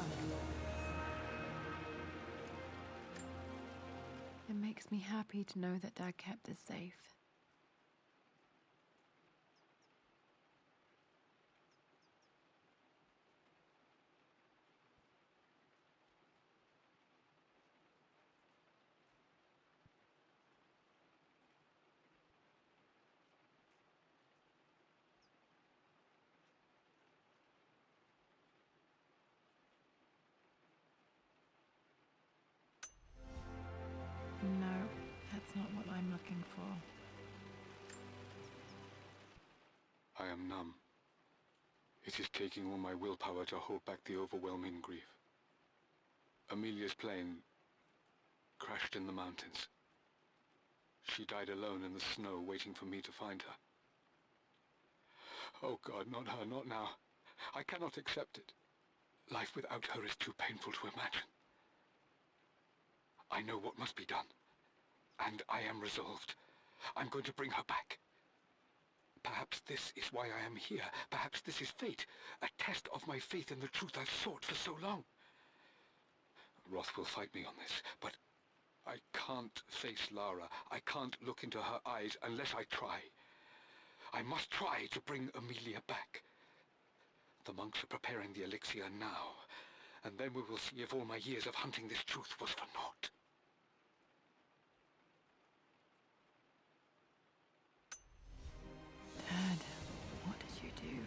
It makes me happy to know that Dad kept this safe. No, that's not what I'm looking for. I am numb. It is taking all my willpower to hold back the overwhelming grief. Amelia's plane crashed in the mountains. She died alone in the snow, waiting for me to find her. Oh God, not her, not now. I cannot accept it. Life without her is too painful to imagine. I know what must be done, and I am resolved. I'm going to bring her back. Perhaps this is why I am here. Perhaps this is fate, a test of my faith in the truth I've sought for so long. Roth will fight me on this, but I can't face Lara. I can't look into her eyes unless I try. I must try to bring Amelia back. The monks are preparing the elixir now, and then we will see if all my years of hunting this truth was for naught. Dad, what did you do?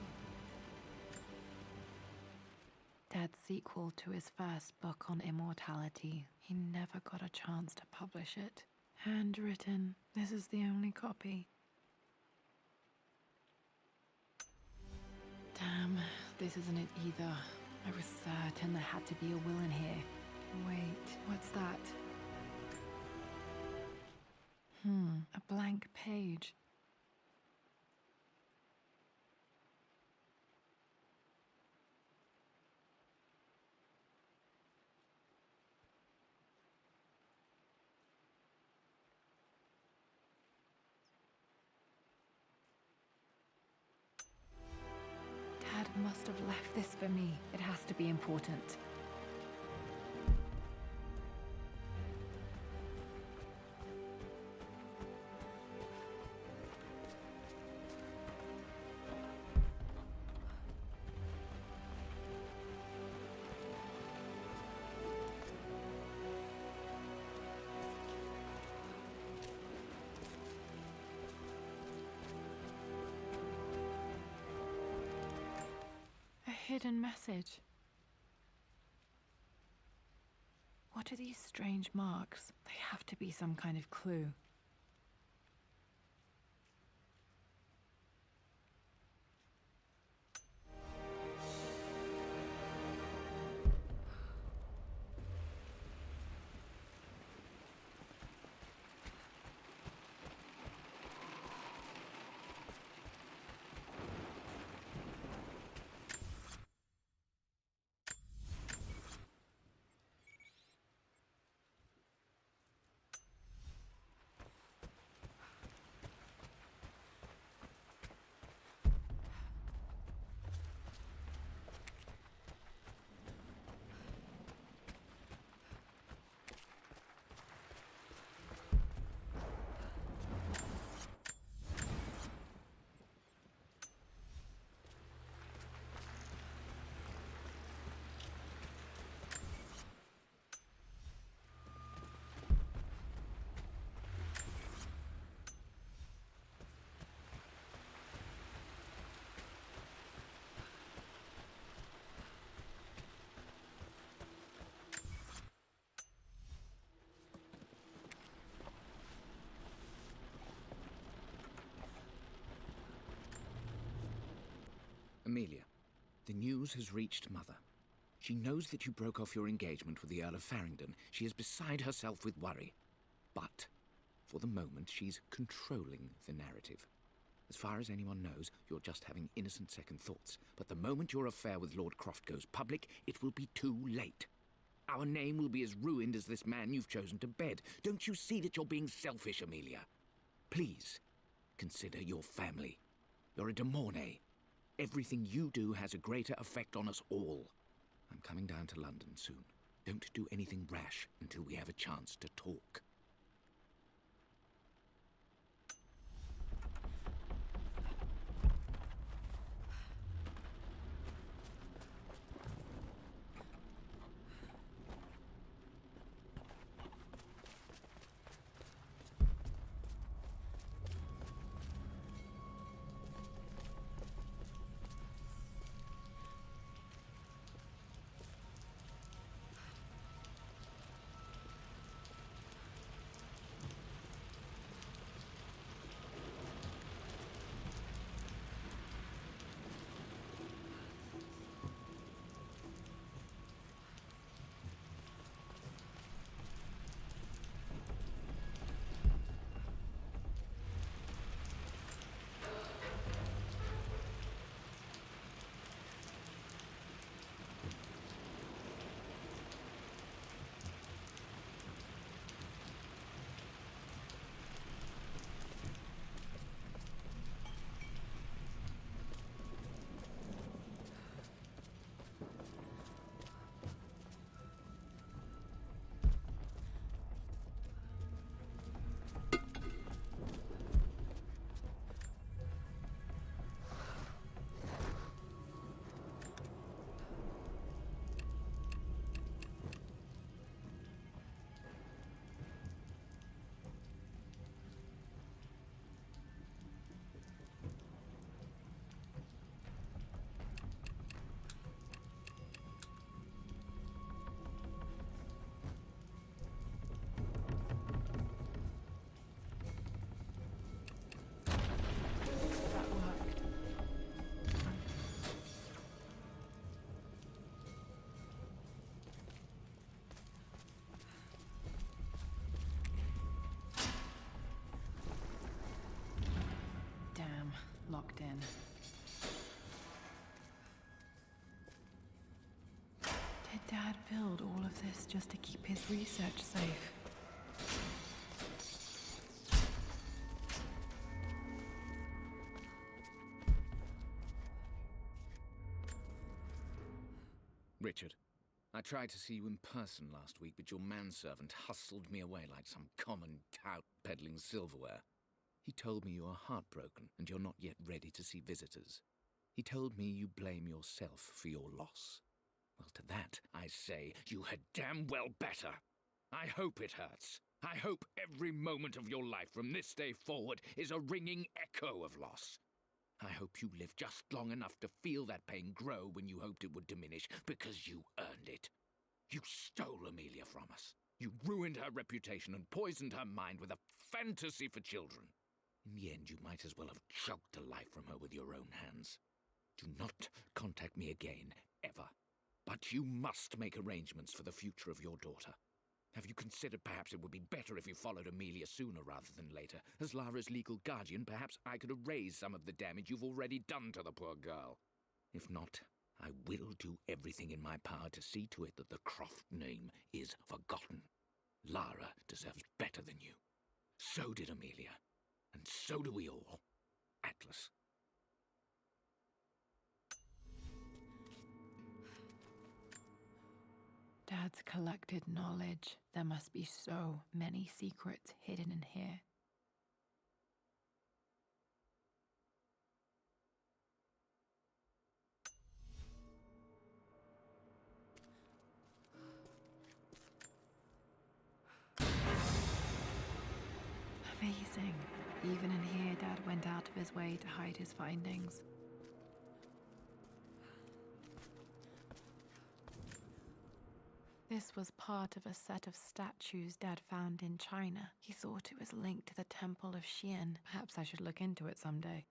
Dad's sequel to his first book on immortality. He never got a chance to publish it. Handwritten. This is the only copy. Damn, this isn't it either. I was certain there had to be a will in here. Wait, what's that? A blank page. Dad must have left this for me. It has to be important. Hidden message. What are these strange marks? They have to be some kind of clue. Amelia, the news has reached Mother. She knows that you broke off your engagement with the Earl of Farringdon. She is beside herself with worry. But, for the moment, she's controlling the narrative. As far as anyone knows, you're just having innocent second thoughts. But the moment your affair with Lord Croft goes public, it will be too late. Our name will be as ruined as this man you've chosen to bed. Don't you see that you're being selfish, Amelia? Please, consider your family. You're a de Mornay. Everything you do has a greater effect on us all. I'm coming down to London soon. Don't do anything rash until we have a chance to talk. locked in. Did Dad build all of this just to keep his research safe? Richard, I tried to see you in person last week, but your manservant hustled me away like some common tout peddling silverware. He told me you are heartbroken and you're not yet ready to see visitors. He told me you blame yourself for your loss. Well, to that, I say you had damn well better. I hope it hurts. I hope every moment of your life from this day forward is a ringing echo of loss. I hope you live just long enough to feel that pain grow when you hoped it would diminish, because you earned it. You stole Amelia from us. You ruined her reputation and poisoned her mind with a fantasy for children. In the end, you might as well have choked the life from her with your own hands. Do not contact me again, ever. But you must make arrangements for the future of your daughter. Have you considered perhaps it would be better if you followed Amelia sooner rather than later? As Lara's legal guardian, perhaps I could erase some of the damage you've already done to the poor girl. If not, I will do everything in my power to see to it that the Croft name is forgotten. Lara deserves better than you. So did Amelia. And so do we all. Atlas. Dad's collected knowledge. There must be so many secrets hidden in here. Amazing. Even in here, Dad went out of his way to hide his findings. This was part of a set of statues Dad found in China. He thought it was linked to the Temple of Xian. Perhaps I should look into it someday.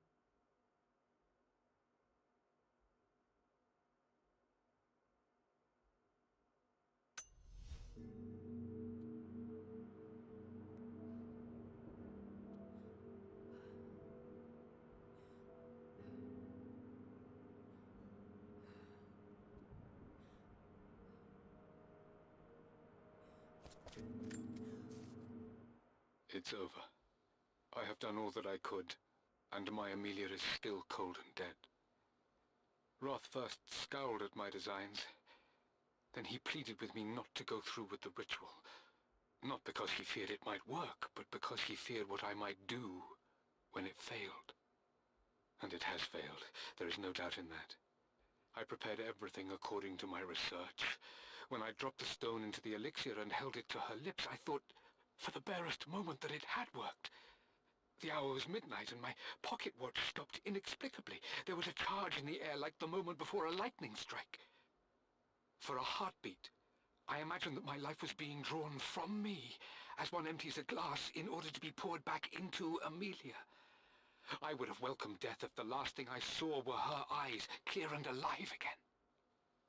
It's over. I have done all that I could, and my Amelia is still cold and dead. Roth first scowled at my designs. Then he pleaded with me not to go through with the ritual. Not because he feared it might work, but because he feared what I might do when it failed. And it has failed. There is no doubt in that. I prepared everything according to my research. When I dropped the stone into the elixir and held it to her lips, I thought for the barest moment that it had worked. The hour was midnight and my pocket watch stopped inexplicably. There was a charge in the air like the moment before a lightning strike. For a heartbeat, I imagined that my life was being drawn from me as one empties a glass in order to be poured back into Amelia. I would have welcomed death if the last thing I saw were her eyes, clear and alive again.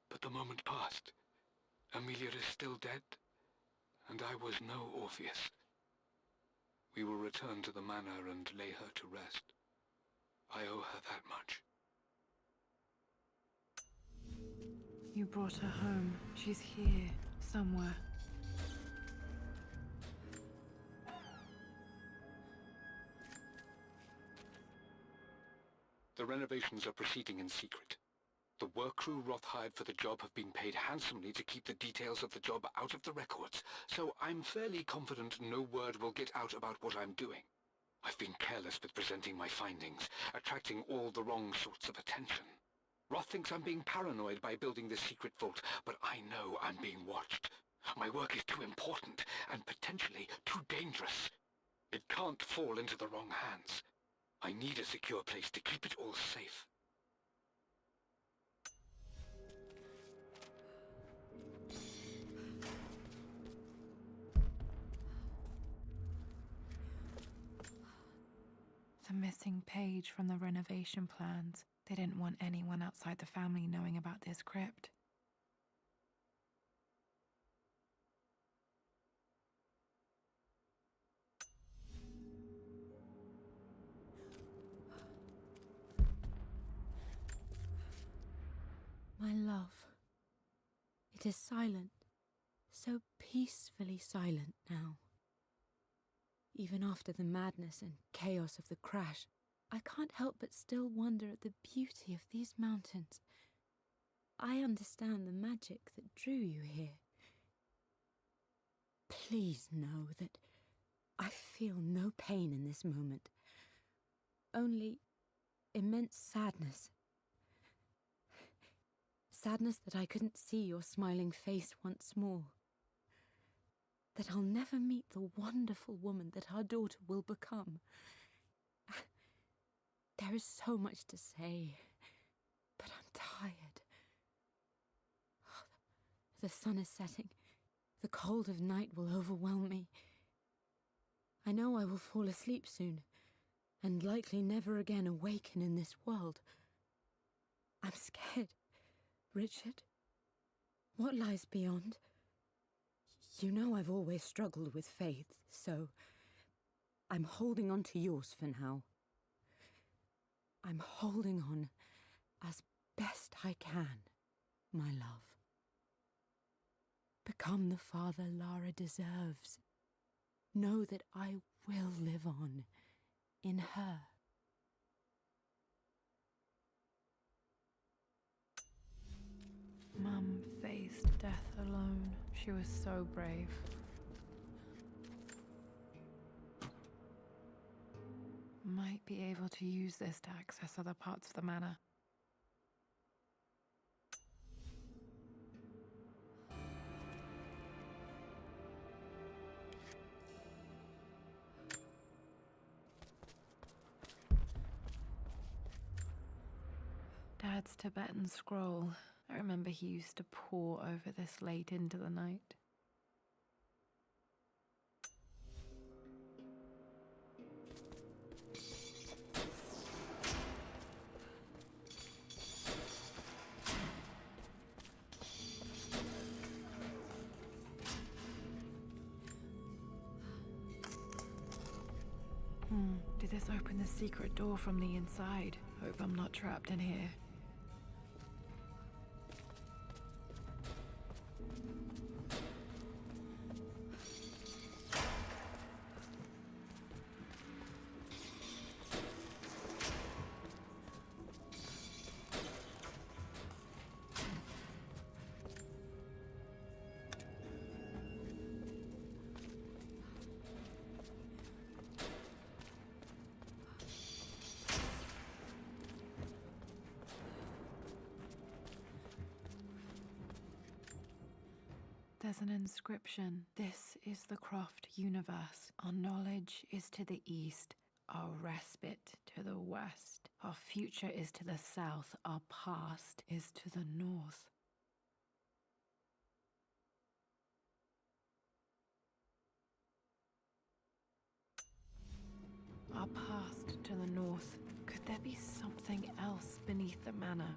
But the moment passed. Amelia is still dead, and I was no Orpheus. We will return to the manor and lay her to rest. I owe her that much. You brought her home. She's here, somewhere. The renovations are proceeding in secret. The work crew Roth hired for the job have been paid handsomely to keep the details of the job out of the records, so I'm fairly confident no word will get out about what I'm doing. I've been careless with presenting my findings, attracting all the wrong sorts of attention. Roth thinks I'm being paranoid by building this secret vault, but I know I'm being watched. My work is too important, and potentially too dangerous. It can't fall into the wrong hands. I need a secure place to keep it all safe. The missing page from the renovation plans. They didn't want anyone outside the family knowing about this crypt. My love. It is silent, so peacefully silent now. Even after the madness and chaos of the crash, I can't help but still wonder at the beauty of these mountains. I understand the magic that drew you here. Please know that I feel no pain in this moment, only immense sadness. Sadness that I couldn't see your smiling face once more. That I'll never meet the wonderful woman that our daughter will become. There is so much to say, but I'm tired. The sun is setting. The cold of night will overwhelm me. I know I will fall asleep soon, and likely never again awaken in this world. I'm scared, Richard. What lies beyond? You know I've always struggled with faith, so I'm holding on to yours for now. I'm holding on as best I can, my love. Become the father Lara deserves. Know that I will live on in her. Mum faced death alone. She was so brave. Might be able to use this to access other parts of the manor. Dad's Tibetan scroll. I remember he used to pore over this late into the night. Did this open the secret door from the inside? Hope I'm not trapped in here. There's an inscription. This is the Croft universe. Our knowledge is to the east, our respite to the west. Our future is to the south, our past is to the north. Our past to the north. Could there be something else beneath the manor?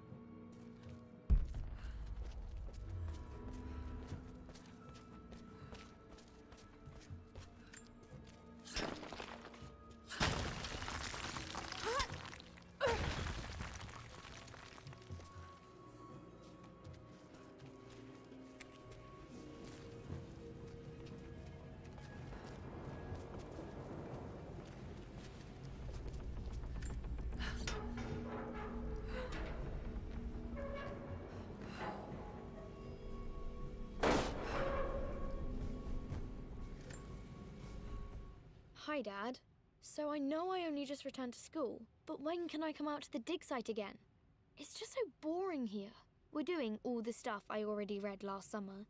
Hi, Dad. So I know I only just returned to school, but when can I come out to the dig site again? It's just so boring here. We're doing all the stuff I already read last summer.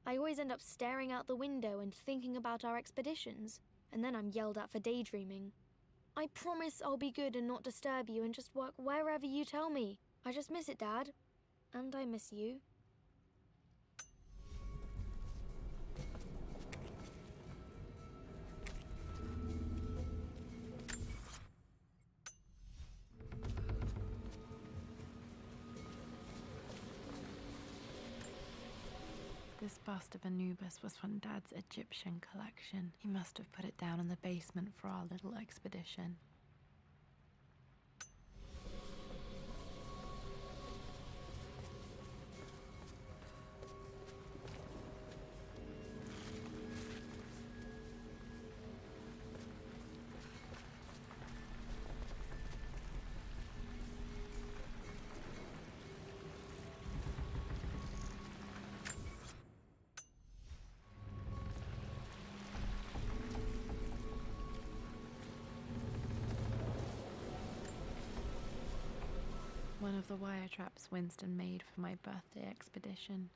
I always end up staring out the window and thinking about our expeditions, and then I'm yelled at for daydreaming. I promise I'll be good and not disturb you and just work wherever you tell me. I just miss it, Dad. And I miss you. This bust of Anubis was from Dad's Egyptian collection. He must have put it down in the basement for our little expedition. of the wire traps Winston made for my birthday expedition.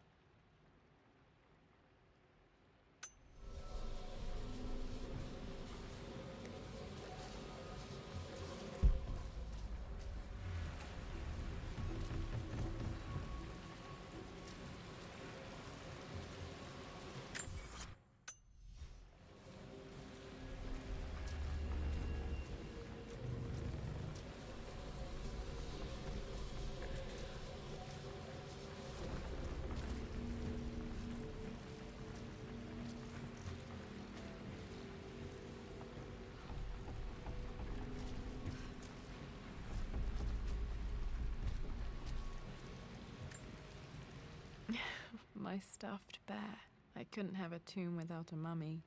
My stuffed bear. I couldn't have a tomb without a mummy.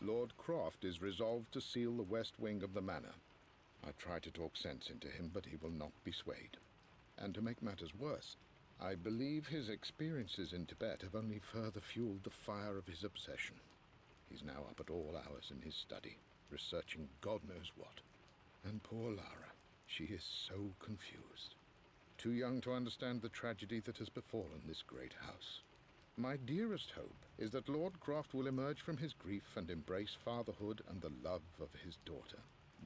Lord Croft is resolved to seal the west wing of the manor. I try to talk sense into him, but he will not be swayed. And to make matters worse, I believe his experiences in Tibet have only further fueled the fire of his obsession. He's now up at all hours in his study, researching God knows what. And poor Lara, she is so confused. Too young to understand the tragedy that has befallen this great house. My dearest hope is that Lord Croft will emerge from his grief and embrace fatherhood and the love of his daughter.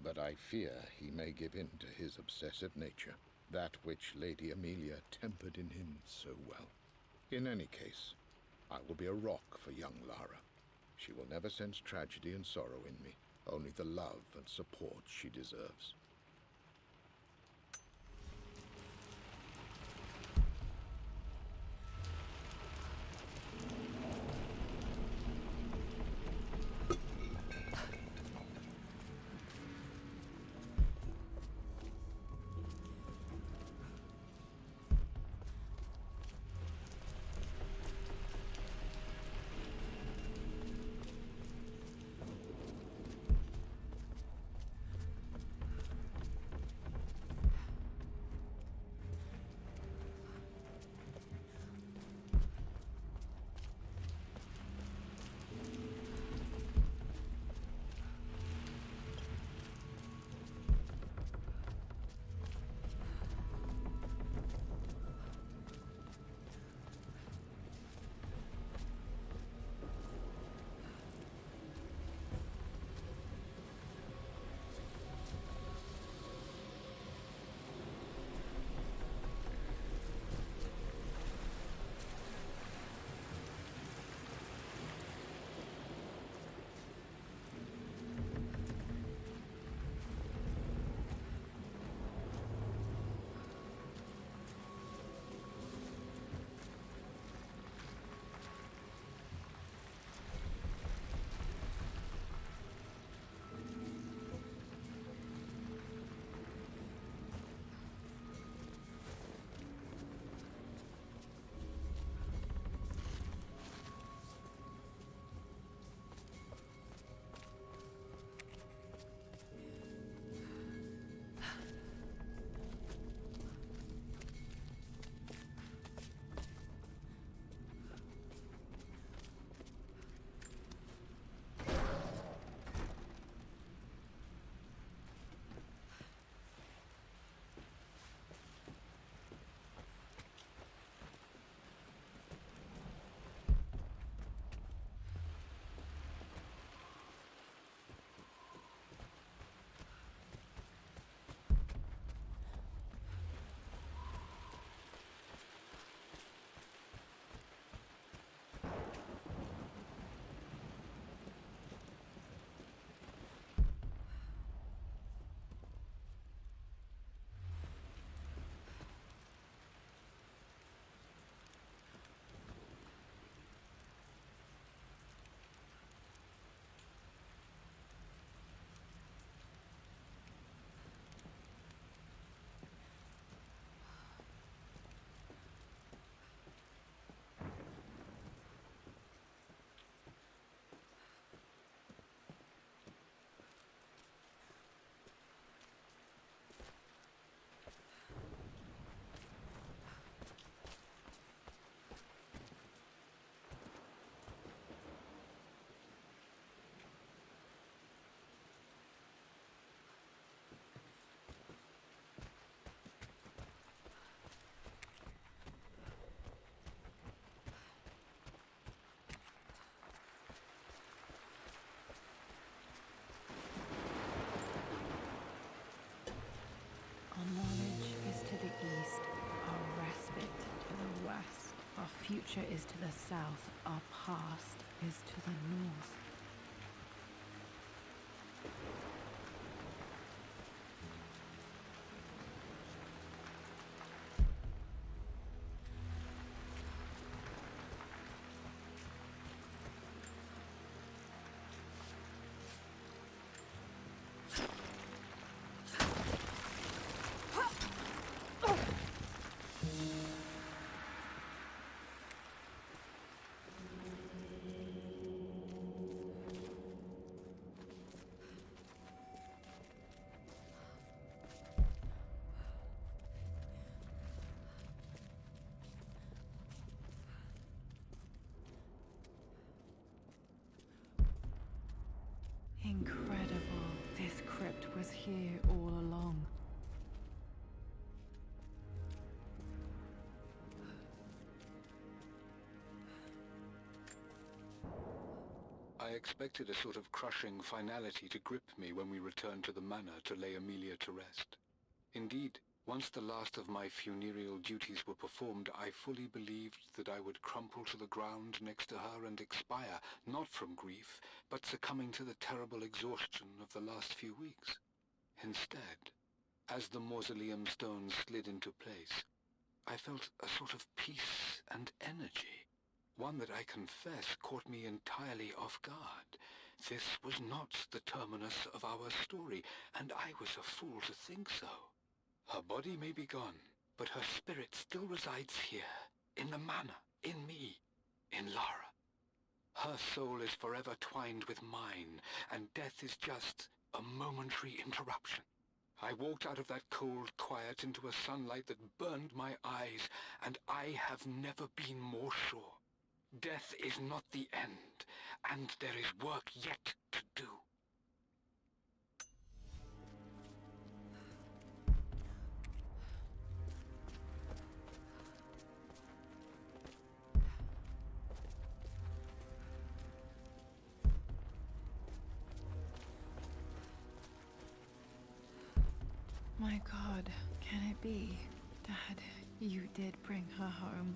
But I fear he may give in to his obsessive nature, that which Lady Amelia tempered in him so well. In any case, I will be a rock for young Lara. She will never sense tragedy and sorrow in me, only the love and support she deserves. future is to the south, our past is to the north. Incredible. This crypt was here all along. I expected a sort of crushing finality to grip me when we returned to the manor to lay Amelia to rest. Indeed, once the last of my funereal duties were performed, I fully believed that I would crumple to the ground next to her and expire, not from grief, but succumbing to the terrible exhaustion of the last few weeks. Instead, as the mausoleum stones slid into place, I felt a sort of peace and energy. One that I confess caught me entirely off guard. This was not the terminus of our story, and I was a fool to think so. Her body may be gone, but her spirit still resides here, in the manor, in me, in Lara. Her soul is forever twined with mine, and death is just a momentary interruption. I walked out of that cold quiet into a sunlight that burned my eyes, and I have never been more sure. Death is not the end, and there is work yet to do. My God, can it be? Dad, you did bring her home.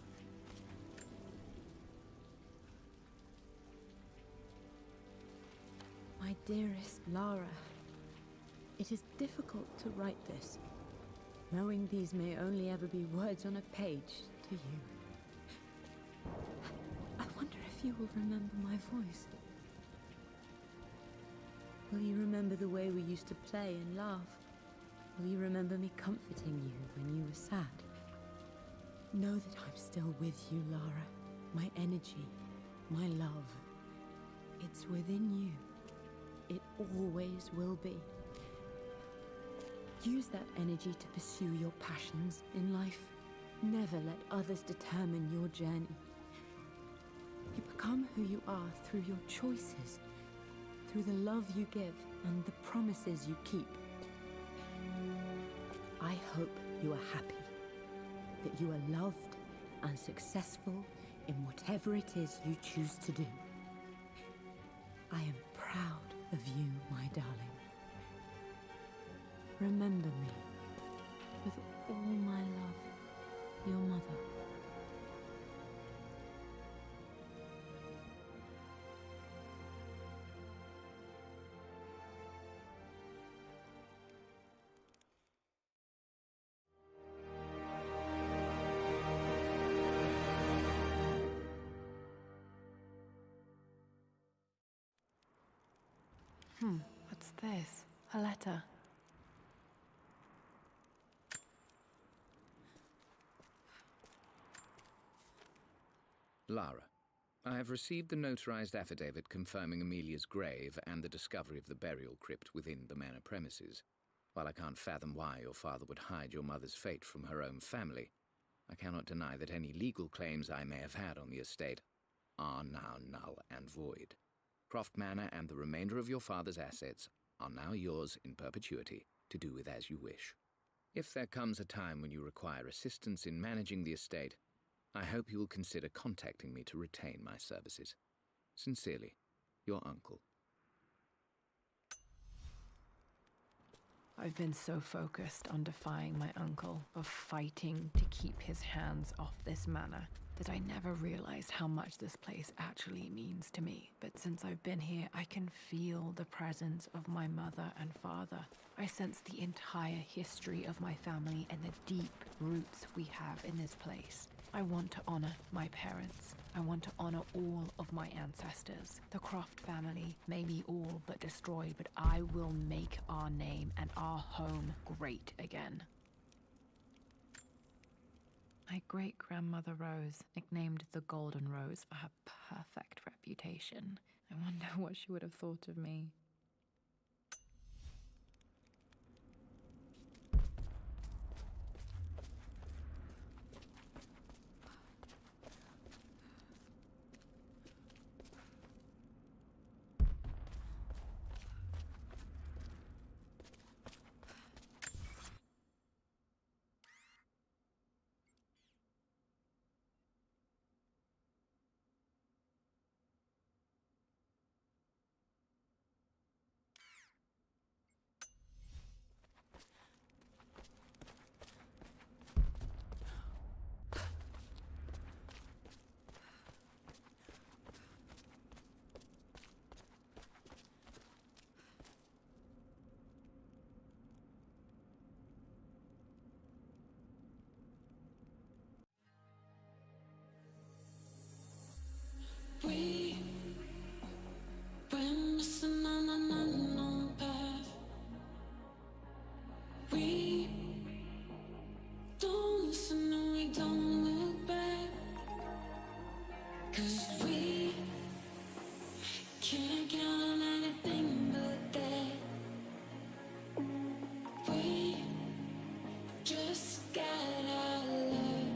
My dearest Lara, it is difficult to write this, knowing these may only ever be words on a page to you. I wonder if you will remember my voice. Will you remember the way we used to play and laugh? Will you remember me comforting you when you were sad? Know that I'm still with you, Lara. My energy, my love. It's within you. It always will be. Use that energy to pursue your passions in life. Never let others determine your journey. You become who you are through your choices, through the love you give and the promises you keep. I hope you are happy, that you are loved and successful in whatever it is you choose to do. I am proud of you, my darling. Remember me with all my love, your mother. What's this? A letter. Lara, I have received the notarized affidavit confirming Amelia's grave and the discovery of the burial crypt within the manor premises. While I can't fathom why your father would hide your mother's fate from her own family, I cannot deny that any legal claims I may have had on the estate are now null and void. Croft Manor and the remainder of your father's assets are now yours in perpetuity to do with as you wish. If there comes a time when you require assistance in managing the estate, I hope you will consider contacting me to retain my services. Sincerely, your uncle. I've been so focused on defying my uncle, of fighting to keep his hands off this manor, that I never realized how much this place actually means to me. But since I've been here, I can feel the presence of my mother and father. I sense the entire history of my family and the deep roots we have in this place. I want to honor my parents. I want to honor all of my ancestors. The Croft family may be all but destroyed, but I will make our name and our home great again. My great-grandmother Rose, nicknamed the Golden Rose for her perfect reputation. I wonder what she would have thought of me. We were missing on an unknown path. We don't listen and we don't look back. 'Cause we can't count on anything but that. We just got our love.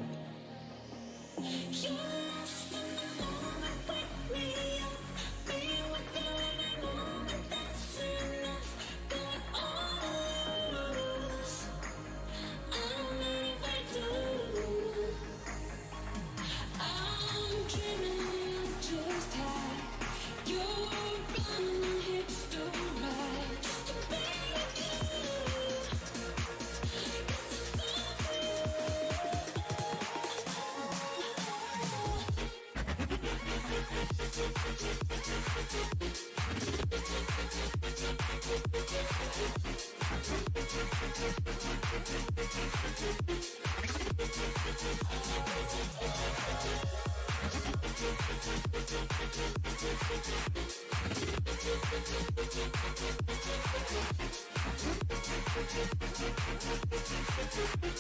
You're lost in the moment, wake me up. Be with you in a moment, that's enough. Got all the rules, I don't know if I do. I'm dreaming you just had your run hits the right. Just to be with you. It's